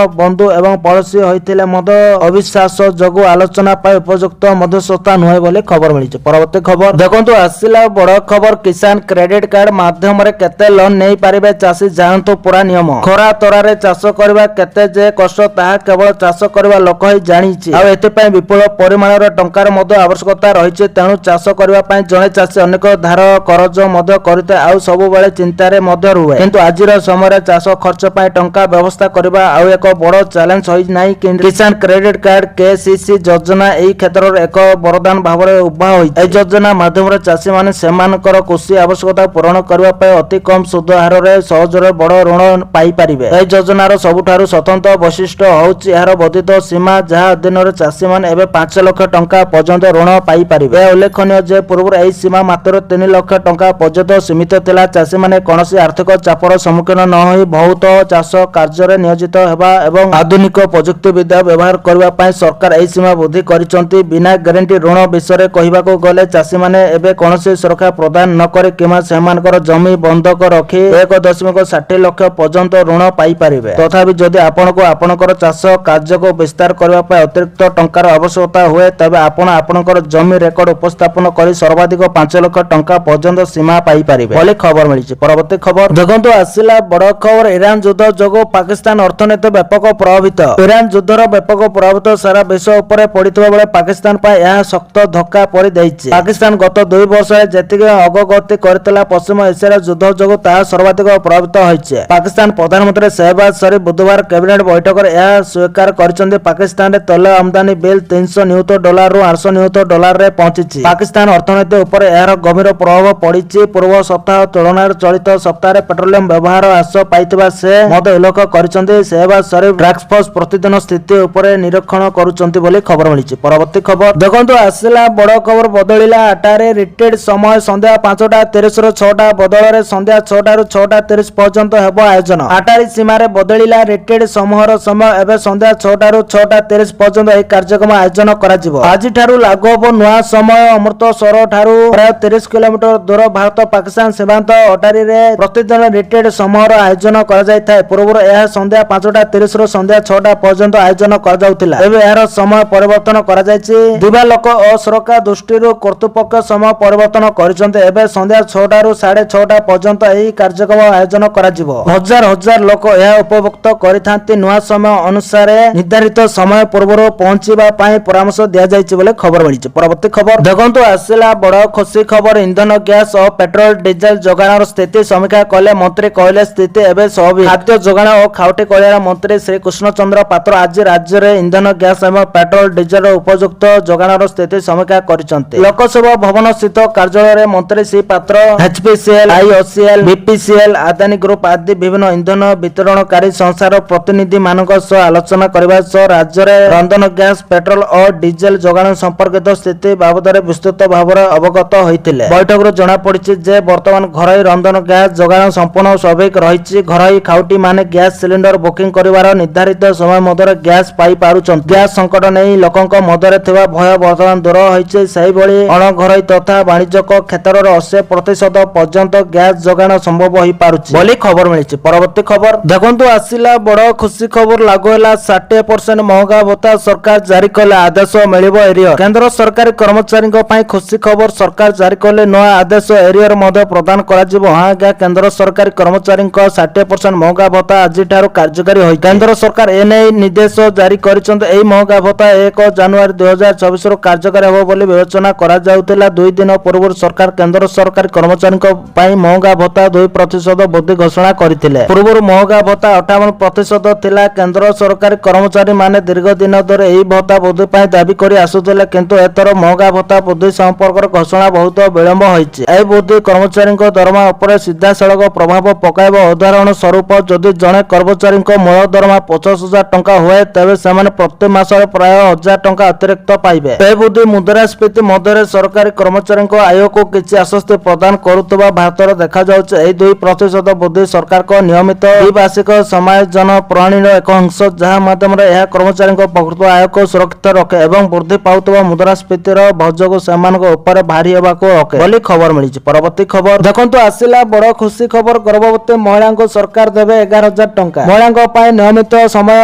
ବନ୍ଧୁ ଏବଂ ପଡ଼ୋଶୀ ହୋଇଥିଲେ ମଧ୍ୟ ଅବିଶ୍ୱାସ ଯୋଗୁଁ ଆଲୋଚନା ପାଇଁ ଉପଯୁକ୍ତ ମଧ୍ୟସ୍ଥତା ନୁହେଁ ବୋଲି ଖବର ମିଳିଛି। ପରବର୍ତ୍ତୀ ଖବର ଦେଖନ୍ତୁ, ଆସିଲା ବଡ଼ ଖବର। କିଷାନ କ୍ରେଡିଟ୍ କାର୍ଡ ମାଧ୍ୟମରେ କେତେ ଲୋନ୍ ନେଇପାରିବେ ଚାଷୀ ଜାଣନ୍ତୁ ପୁରା ନିୟମ। ଖରା ତରାରେ ଚାଷ କରିବା କେତେ ଯେ କଷ୍ଟ ତାହା କେବଳ ଚାଷ କରିବା ଲୋକ ହିଁ ଜାଣିଛି। ଆଉ ଏଥିପାଇଁ ବିପୁଳ ପରିମାଣର ଟଙ୍କାର ମଧ୍ୟ ଆବଶ୍ୟକତା ରହିଛି। ତେଣୁ ଚାଷ କରିବା ପାଇଁ ଜଣେ ଚାଷୀ ଅନେକ ଧାର କରଜ ମଧ୍ୟ କରିଥାଏ ଆଉ ସବୁବେଳେ ଚିନ୍ତାରେ ମଧ୍ୟ ରୁହେ। କିନ୍ତୁ ଆଜିର ସମୟରେ ଚାଷ ଖର୍ଚ୍ଚ ପାଇଁ ଟଙ୍କା ବ୍ୟବସ୍ଥା କରିବା ଆଉ ଏକ ବଡ଼ ଚ୍ୟାଲେଞ୍ଜ ହୋଇନାହିଁ। କିଷାନ କ୍ରେଡିଟ୍ କାର୍ଡ KCC ଯୋଜନା ଏହି କ୍ଷେତ୍ରରେ ଏକ ବରଦାନ ଭାବରେ ଉଭା ହୋଇଛି। ଏହି ଯୋଜନା ମାଧ୍ୟମରେ ଚାଷୀମାନେ ସେମାନଙ୍କର କୃଷି ଆବଶ୍ୟକତା ପୂରଣ କରିବା ପାଇଁ ଅତି କମ ସୁଧ ହାରରେ ସହଜରେ ବଡ଼ ଋଣ ପାଇପାରିବେ। ଏହି ଯୋଜନାର ସବୁଠାରୁ ସ୍ୱତନ୍ତ୍ର ବୈଶିଷ୍ଟ୍ୟ ହେଉଛି ଏହାର ବର୍ଦ୍ଧିତ ସୀମା, ଯାହା ଅଧୀନରେ ଚାଷୀମାନେ ଏବେ 5 ଲକ୍ଷ ଟଙ୍କା ପର୍ଯ୍ୟନ୍ତ ଋଣ ପାଇପାରିବେ। ଏହା ଉଲ୍ଲେଖନୀୟ ଯେ ପୂର୍ବରୁ ଏହି ସୀମା ମାତ୍ର 3 ଲକ୍ଷ ଟଙ୍କା ପର୍ଯ୍ୟନ୍ତ ସୀମିତ ଥିଲା। ଚାଷୀମାନେ କୌଣସି ଆର୍ଥିକ ଚାପର ସମ୍ମୁଖୀନ ନ ହୋଇ ବହୁତ ଚାଷ କାର୍ଯ୍ୟରେ ନିୟୋଜିତ ହେବା ଏବଂ ଆଧୁନିକ ପ୍ରଯୁକ୍ତିବିଦ୍ୟା ବ୍ୟବହାର କରିବା ପାଇଁ ସରକାର ଏହି ସୀମା ବୃଦ୍ଧି କରିଛନ୍ତି। ବିନା ଗ୍ୟାରେଣ୍ଟି ଋଣ ବିଷୟରେ କହିବାକୁ ଗଲେ ଚାଷୀମାନେ ଏବେ କୌଣସି ସୁରକ୍ଷା ପ୍ରଦାନ ନ କରି କିମ୍ବା ସେମାନଙ୍କର ଜମି ବନ୍ଧକ ରଖି 1.60 ଲକ୍ଷ ପର୍ଯ୍ୟନ୍ତ ଋଣ ପାଇପାରିବେ। ତଥାପି ଯଦି ଆପଣଙ୍କୁ ଆପଣଙ୍କର ଚାଷ କାର୍ଯ୍ୟକୁ ବିସ୍ତାର କରିବା ପାଇଁ ଅତିରିକ୍ତ ଟଙ୍କାର ଆବଶ୍ୟକତା ହୁଏ, ତେବେ ଆପଣ ଆପଣଙ୍କର ଜମି ରେକର୍ଡ ଉପସ୍ଥାପନ କରି ସର୍ବାଧିକ 5 ଲକ୍ଷ ଟଙ୍କା ପର୍ଯ୍ୟନ୍ତ ସୀମା ପାଇପାରିବେ ବୋଲି ଖବର ମିଳିଛି। ପରବର୍ତ୍ତୀ ଖବର ଦେଖନ୍ତୁ, ଆସିଲା ବଡ଼ ଖବର। ଇରାନ ଯୁଦ୍ଧ ଯୋଗୁଁ ପାକିସ୍ତାନ ଅର୍ଥନୀତି ବ୍ୟାପକ ପ୍ରଭାବିତ। ଇରାନ ଯୁଦ୍ଧର ବ୍ୟାପକ ପ୍ରଭାବିତ ସାରା ବିଶ୍ୱ ଉପରେ ପଡ଼ିଥିବା ବେଳେ ପାକିସ୍ତାନ ପାଇଁ ଏହା ଶକ୍ତ ଧକ୍କା ପରି ଦେଇଛି। ପାକିସ୍ତାନ ଗତ 2 ବର୍ଷରେ ଯେତିକି ଅଗ୍ରଗତି କରିଥିଲା, ପଶ୍ଚିମ ଏସିଆର ଯୁଦ୍ଧ ଯୋଗୁଁ ତାହା ସର୍ବାଧିକ ପ୍ରଭାବିତ ହୋଇଛି। ପାକିସ୍ତାନ ପ୍ରଧାନମନ୍ତ୍ରୀ ଶେହବାଜ ଶରିଫ ବୁଧବାର କ୍ୟାବିନେଟ ବୈଠକରେ ଏହା ସ୍ୱୀକାର କରିଛନ୍ତି। ପାକିସ୍ତାନରେ ତୈଳ ଆମଦାନୀ ବିଲ୍ $300 ରୁ $800 ପହଞ୍ଚିଛି। ପାକିସ୍ତାନ ଅର୍ଥନୀତି ଉପରେ ଏହାର ଗଭୀର ପ୍ରଭାବ ପଡ଼ିଛି। ପୂର୍ବ ସପ୍ତାହ ତୁଳନାରେ ଚଳିତ ସପ୍ତାହରେ ପେଟ୍ରୋଲିୟମ ବ୍ୟବହାର ହ୍ରାସ ପାଇଥିବା ସେ ମଧ୍ୟ ଉଲ୍ଲେଖ କରିଛନ୍ତି। ଶେହବାଜ ଶରିଫ ଟାସ୍କଫୋର୍ସ ପ୍ରତିଦିନ ସ୍ଥିତି ଉପରେ ନିରୀକ୍ଷଣ କରୁଛନ୍ତି ବୋଲି ଖବର ମିଳିଛି। ପରବର୍ତ୍ତୀ ଖବର ଦେଖନ୍ତୁ, ଆସିଲା ବଡ଼ ଖବର। ବଦଳିଲା ଆଟାରେ ରିଟ୍ରିଟ୍ ସମୟ ସନ୍ଧ୍ୟା 5:30 ରୁ 6ଟା ବଦଳରେ ସନ୍ଧ୍ୟା 6ଟା ରୁ 6:30 ପର୍ଯ୍ୟନ୍ତ ହେବ ଆୟୋଜନ। ଆଟାରୀ ସୀମାରେ ବଦଳିଲା ରିଟ୍ରିଟ୍ ସମୂହର ସମୟ ଏବେ ସନ୍ଧ୍ୟା 6ଟା ରୁ 6:30 ପର୍ଯ୍ୟନ୍ତ ଏହି କାର୍ଯ୍ୟକ୍ରମ ଆୟୋଜନ କରାଯିବ। ଆଜିଠାରୁ ଲାଗୁ ହେବ ନୂଆ ସମୟ। ଅମୃତସର ଠାରୁ ପ୍ରାୟ 30 କିଲୋମିଟର ଦୂର ଭାରତ ପାକିସ୍ତାନ ସୀମାନ୍ତ ଅଟାରୀରେ ପ୍ରତିଦିନ ରିଟ୍ରିଟ୍ ସମୂହର ଆୟୋଜନ କରାଯାଇଥାଏ। ପୂର୍ବରୁ ଏହା ସନ୍ଧ୍ୟା 5:30 ରୁ ସନ୍ଧ୍ୟା 6ଟା ପର୍ଯ୍ୟନ୍ତ ଆୟୋଜନ କରାଯାଉଥିଲା। ଏବେ ଏହାର ସମୟ ପରିବର୍ତ୍ତନ କରାଯାଇଛି। ଦିବାଲୋକ ଓ ସୁରକ୍ଷା ଦୃଷ୍ଟିରୁ କର୍ତ୍ତୃପକ୍ଷ ସମୟ ପରିବର୍ତ୍ତନ କରିଛନ୍ତି। ଏବେ ସନ୍ଧ୍ୟା 6ଟା ରୁ 6:30 ପର୍ଯ୍ୟନ୍ତ ଏହି କାର୍ଯ୍ୟକ୍ରମ ଆୟୋଜନ କରାଯିବ। ହଜାର ହଜାର ଲୋକ ଏହା ଉପଭୋକ୍ତ କରିଥାନ୍ତି। ନୂଆ ସମୟ ଅନୁସାରେ ନିର୍ଦ୍ଧାରିତ ସମୟ ପୂର୍ବରୁ ପହଞ୍ଚିବା ପାଇଁ ପରାମର୍ଶ ଦିଆଯାଇଛି ବୋଲି ଖବର ମିଳିଛି। ପରବର୍ତ୍ତୀ ଖବର ଦେଖନ୍ତୁ, ଆସିଲା ବଡ଼ ଖୁସି ଖବର। ଇନ୍ଧନ, ଗ୍ୟାସ ଓ ପେଟ୍ରୋଲ ଡିଜେଲ ଯୋଗାଣର ସ୍ଥିତି ସମୀକ୍ଷା କଲେ ମନ୍ତ୍ରୀ କହିଲେ ସ୍ଥିତି ଏବେ ସ୍ୱାଭାବିକ। ଖାଦ୍ୟ ଯୋଗାଣ ଓ ଖାଉଟି କଲ୍ୟାଣ ମନ୍ତ୍ରୀ ଶ୍ରୀ କୃଷ୍ଣଚନ୍ଦ୍ର ପାତ୍ର ଆଜି ରାଜ୍ୟରେ ଇନ୍ଧନ, ଗ୍ୟାସ ଏବଂ ପେଟ୍ରୋଲ ଡିଜେଲର ଉପଯୁକ୍ତ ଯୋଗାଣର ସ୍ଥିତି ସମୀକ୍ଷା କରିଛନ୍ତି। ଲୋକସଭା ଭବନ ସ୍ଥିତ କାର୍ଯ୍ୟାଳୟରେ ମନ୍ତ୍ରୀ Shri Patra HPCL, IOCL, BPCL, Adani group ଆଦି ବିଭିନ୍ନ ଇନ୍ଧନ ବିତରଣକାରୀ ସଂସ୍ଥାର ପ୍ରତିନିଧିମାନଙ୍କ ସହ ଆଲୋଚନା କରିବା ସହ ରାଜ୍ୟରେ ରନ୍ଧନ ଗ୍ୟାସ, ପେଟ୍ରୋଲ ଓ ଡିଜେଲ ଯୋଗାଣ ସମ୍ପର୍କିତ ସ୍ଥିତି ବାବଦରେ ବିସ୍ତୃତ ଭାବରେ ଅବଗତ ହୋଇଥିଲେ। ବୈଠକରୁ ଜଣାପଡ଼ିଛି ଯେ ବର୍ତ୍ତମାନ ଘରୋଇ ରନ୍ଧନ ଗ୍ୟାସ ଯୋଗାଣ ସମ୍ପୂର୍ଣ୍ଣ ସ୍ୱାଭାବିକ ରହିଛି। ଘରୋଇ ଖାଉଟି ମାନେ ଗ୍ୟାସ ସିଲିଣ୍ଡର ବୁକିଂ କରିବାର ନିର୍ଦ୍ଧାରିତ ସମୟ ମଧ୍ୟରେ ଗ୍ୟାସ ପାଇପାରୁଛନ୍ତି। ଗ୍ୟାସ ସଂକଟ ନେଇ ଲୋକଙ୍କ ମଧ୍ୟରେ ଥିବା ଭୟ ବର୍ତ୍ତମାନ ଦୂର ହୋଇଛି। ସେହିଭଳି ଅଣଘରୋଇ ତଥା ବାଣିଜ୍ୟିକ କ୍ଷେତ୍ରର 80% ପର୍ଯ୍ୟନ୍ତ ଗ୍ୟାସ ଯୋଗାଣ ସମ୍ଭବ ହୋଇପାରୁଛି ବୋଲି ଖବର ମିଳିଛି। ପରବର୍ତ୍ତୀ ଖବର ଦେଖନ୍ତୁ, ଆସିଲା ବଡ଼ ଖୁସି ଖବର। ଲାଗୁ ହେଲା 60% ମହଙ୍ଗା ଭତ୍ତା। ସରକାର ଜାରି କଲେ ଆଦେଶ ମିଳିବ ଏରିୟର। କେନ୍ଦ୍ର ସରକାରୀ କର୍ମଚାରୀଙ୍କ ପାଇଁ ଖୁସି ଖବର। ସରକାର ଜାରି କଲେ ନୂଆ ଆଦେଶ, ଏରିୟର ମଧ୍ୟ ପ୍ରଦାନ କରାଯିବ। ହଁ ଆଜ୍ଞା, କେନ୍ଦ୍ର ସରକାରୀ କର୍ମଚାରୀଙ୍କ 60% ମହଙ୍ଗା ଭତ୍ତା ଆଜିଠାରୁ କାର୍ଯ୍ୟକାରୀ ହୋଇଛି। କେନ୍ଦ୍ର ସରକାର ଏନେଇ ନିର୍ଦ୍ଦେଶ ଜାରି କରିଛନ୍ତି। ଏହି ମହଙ୍ଗା ଭତ୍ତା 1 ଜାନୁଆରୀ 2024 ରୁ କାର୍ଯ୍ୟକାରୀ ହେବ ବୋଲି ବିବେଚନା କରାଯାଉଥିଲା। 2 ଦିନ ପୂର୍ବରୁ ସରକାର କେନ୍ଦ୍ର ସରକାରୀ କର୍ମଚାରୀଙ୍କ ପାଇଁ ମହଙ୍ଗା ଭତ୍ତା 2% ବୃଦ୍ଧି ଘୋଷଣା କରିଥିଲେ। ପୂର୍ବରୁ ମହଙ୍ଗା ଭତ୍ତା 58% ଥିଲା। କେନ୍ଦ୍ର ସରକାରୀ କର୍ମଚାରୀମାନେ ଦୀର୍ଘ ଦିନ ଧରି ଏହି ଭତ୍ତା ବୃଦ୍ଧି ପାଇଁ ଦାବି କରି ଆସୁଥିଲେ, କିନ୍ତୁ ଏଥର ମହଙ୍ଗା ଭତ୍ତା ବୃଦ୍ଧି ସମ୍ପର୍କରେ ଘୋଷଣା ବହୁତ ବିଳମ୍ବ ହୋଇଛି। ଏହି ବୃଦ୍ଧି କର୍ମଚାରୀଙ୍କ ଦରମା ଉପରେ ସିଧାସଳଖ ପ୍ରଭାବ ପକାଇବ। ଉଦାହରଣ ସ୍ୱରୂପ, ଯଦି ଜଣେ କର୍ମଚାରୀଙ୍କ ମୂଳ ଦରମା 50,000 ଟଙ୍କା ହୁଏ, ତେବେ ସେମାନେ ପ୍ରତି ମାସରେ ପ୍ରାୟ 1,000 ଟଙ୍କା ଅତିରିକ୍ତ ପାଇବେ। ଏହି ବୃଦ୍ଧି ମୁଦ୍ରାସ୍ଫୀତି ମଧ୍ୟରେ ସରକାରୀ କର୍ମଚାରୀଙ୍କ ଆୟକୁ କିଛି ଆଶ୍ୱସ୍ତି ପ୍ରଦାନ କରୁଥିବା ଭାରତରେ ଦେଖାଯାଉଛି। ଏହି 2% ବୃଦ୍ଧି ସରକାରଙ୍କ ନିୟମିତ ଦ୍ୱିବାର୍ଷିକ ସମାୟୋଜନ ପ୍ରଣାଳୀର ଏକ ଅଂଶ, ଯାହା ମାଧ୍ୟମରେ ଏହା କର୍ମଚାରୀଙ୍କ ପ୍ରକୃତ ଆୟକୁ ସୁରକ୍ଷିତ ରଖେ ଏବଂ ବୃଦ୍ଧି ପାଉଥିବା ମୁଦ୍ରାସ୍ଫୀତିର ବୋଝକୁ ସେମାନଙ୍କ ଉପରେ ଭାରି ହେବାକୁ ରୋକେ ବୋଲି ଖବର ମିଳିଛି। ପରବର୍ତ୍ତୀ ଖବର ଦେଖନ୍ତୁ, ଆସିଲା ବଡ଼ ଖୁସି ଖବର। ଗର୍ଭବତୀ ମହିଳାଙ୍କୁ ସରକାର ଦେବେ 11,000 ଟଙ୍କା। ମହିଳାଙ୍କ ପାଇଁ ନିୟମିତ ସମୟ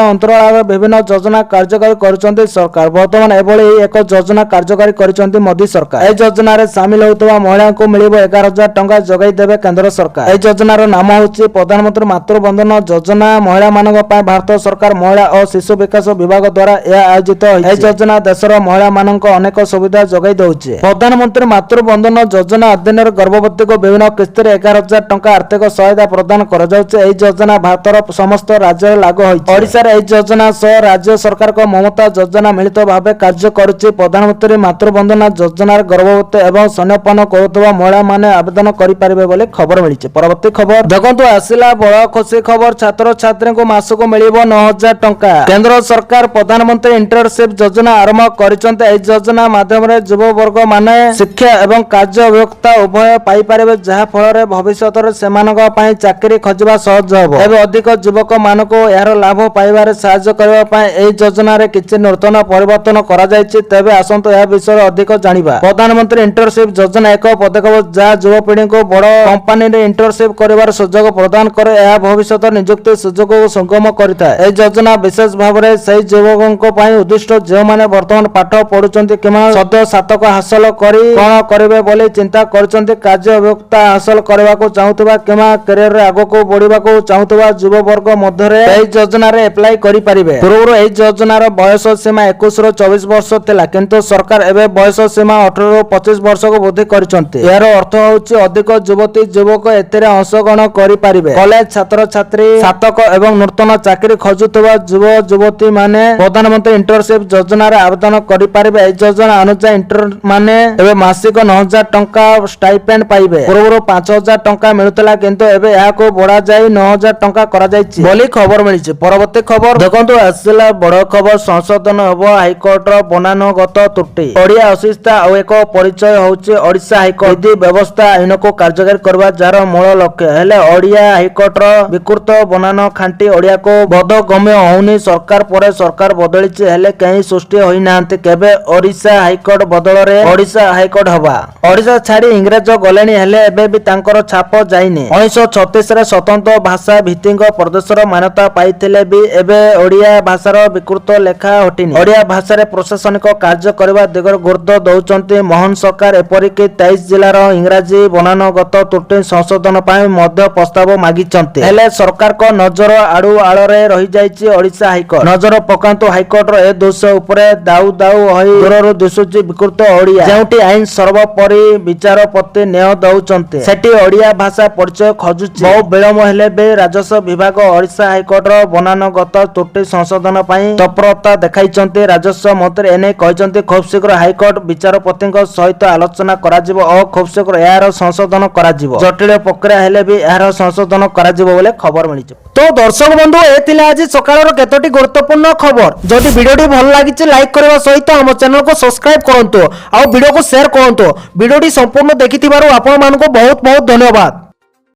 ଅନ୍ତରାଳରେ ବିଭିନ୍ନ ଯୋଜନା କାର୍ଯ୍ୟକାରୀ କରୁଛନ୍ତି ସରକାର। ବର୍ତ୍ତମାନ ଏଭଳି ଏକ ଯୋଜନା କାର୍ଯ୍ୟକାରୀ କରିଛନ୍ତି ମୋଦି ସରକାର। ଏହି ଯୋଜନାରେ ସାମିଲ ହେଉଥିବା ମହିଳାଙ୍କୁ ମିଳିବ 11,000 ଟଙ୍କା ଯୋଗାଇ ଦେବେ କେନ୍ଦ୍ର ସରକାର। ଏହି ଯୋଜନାର नाम होची प्रधानमंत्री मातृबंधन योजना। महिला मानक पय भारत सरकार महिला और शिशु विकास विभाग द्वारा यह आयोजित होइछि। एही योजना देशर महिला मानक अनेक सुविधा जोगाई दउछि। प्रधानमंत्री मातृबंधन योजना अधीन गर्भवती को विभिन्न किस्ती 11,000 टंका आर्थिक सहायता प्रदान करा जाउछि। एही योजना भारतर समस्त राज्य लागू होइछि। ओडिसा रे एही योजना सह राज्य सरकार को ममता योजना मिलित भावे कार्य करुछि। प्रधानमंत्री मातृबंधन योजना गर्भवती एवं स्तनपान करुवा महिला माने आवेदन करि पारिबे बोले खबर मिलिछि। परवर्ती खबर देखंतु आसिला बड़ खुशी खबर। छात्र छात्री को मासको मिलिबो 9,000 टंका। केंद्र सरकार प्रधानमंत्री इंटर्नशिप योजना आरंभ करिसंते। एही योजना माध्यम रे युवा वर्ग माने शिक्षा एवं कार्य अभियोक्ता उभय पाई पारिबे, जहा फल रे भविष्यत रे सेमानक पय चाकरी खोजबा सहज होबो। एबे अधिक युवक मानको यार लाभ पाइबारे सहायता करबा पय एही योजना रे किछि नूतन परिवर्तन करा जायछि। तबे आसंतो या विषय अधिक जानिबा। प्रधानमंत्री इंटर्नशिप योजना एक पदक्षेप जहा युवपीढ़ी को बड़ कंपनी रे इंटर्नशिप करिवार सुजोग प्रदान करे। यह भविष्यत नियुक्ति सुजोग को सुगम करिता। एही योजना विशेष भाबरे सही युवकଙ୍କ ପାଇଁ उद्दिष्ट जे माने वर्तमान पाठ पढुचंती किमा सद्य स्नातक हासिल करी कोन करिवे बोली चिंता करचंती। कार्य अभियोक्ता हासिल करबा को चाहुतबा किमा करियर रे आगो को बढ़िबा को चाहुतबा युव वर्ग मध्य रे एही योजना रे अप्लाई करि परिबे। पूर्व एही योजना रो बयस सीमा 21 रो 24 वर्ष थिला, किंतु सरकार एबे बयस सीमा 18 रो 25 वर्ष को वृद्धि करचंती। यार अर्थ होउची अधिक युवती युवक एतेरे अंशग्रहण करि पारिबे। कॉलेज छात्र छात्री स्नातक एवं नूतन चाकरी खोजुतबा युव युवती माने प्रधानमंत्री इंटर्नशिप योजना रे आवेदन करि पारिबे। एही योजना अनुसार इंटर्न माने एबे मासिक 9,000 टंका स्टाइपेंड पाइबे। पूर्व 5,000 टंका मिलुतला, किंतु एबे या को बढा जाई 9,000 टंका करा जायछि बोली खबर मिलिछि। परवर्ती खबर देखंतु आसिला बड़ खबर। संशोधन हबो हाईकोर्ट रो बनानगत त्रुटि। ओडिया अशिष्टता और एक परिचय होउछि ओडिशा हाईकोर्ट विधि व्यवस्था आईन को कार्यकारी करबा जार मूल लक्ष्य हेले ओडिया हाईकोर्ट रो विकृत बनान खांटी ओडिया को बोधगम्य होउनी। सरकार परे सरकार बदलिछि हेले कहीं सृष्टि होई नांती। केबे ओडिशा हाईकोर्ट बदल रे ओडिशा हाईकोर्ट हबा। ओडिशा छाड़ी इंग्रज गलेनी हेले एबे भी तांकर छाप जाइनी। 1936 रे स्वतंत्र भाषा भित्तिक प्रदेशर मान्यता पाइथिले भी एबे ओडिया भाषार विकृत लेखा हटिनी। ओडिया भाषा रे प्रशासनिक कार्य करबा दिगर गुरुत्व दउचंती मोहन सरकार। एपरिक 23 जिल्लार इंग्राजी बनानगत त्रुटि संशोधन पाई मध्य प्रस्ताव मागिचंती, हेले सरकार को नजर आडू आଳରେ रही जायछि ओडिशा हाईकोर्ट। नजर पकांतु हाईकोर्ट रो ए दोष उपरे दाउ दाउ होई दूरରୁ दिसुछि विकृत ओडिया, जेउटी आईन सर्वोपरि विचारपति न्याय दउचंती सेठी ओडिया भाषा परिचय खोजुछि। बहु विलंब हेले बे राजस्व विभाग ओडिशा हाईकोर्ट रो बनानगत त्रुटि संशोधन पाई तत्परता देखाइचंती। राजस्व मंत्री एने कहिचंती खूब शीघ्र हाईकोर्ट विचारपतिक सहित आलोचना कराजिबो और खूब शीघ्र यार संशोधन कराजिबो। जटिल प्रक्रिया हेले भी यार संशोधन कराजिबो बोले खबर मिलिछि। तो दर्शक बंधु ए थिला आज सकाळर केतोटी गुरुत्वपूर्ण खबर। जदि वीडियोटी भल लागिछि लाइक करबा सहित हम चैनल को सब्सक्राइब करंतु और वीडियो को शेयर करंतु। वीडियोटी संपूर्ण देखिथिबारु आपण मानको बहुत बहुत धन्यवाद।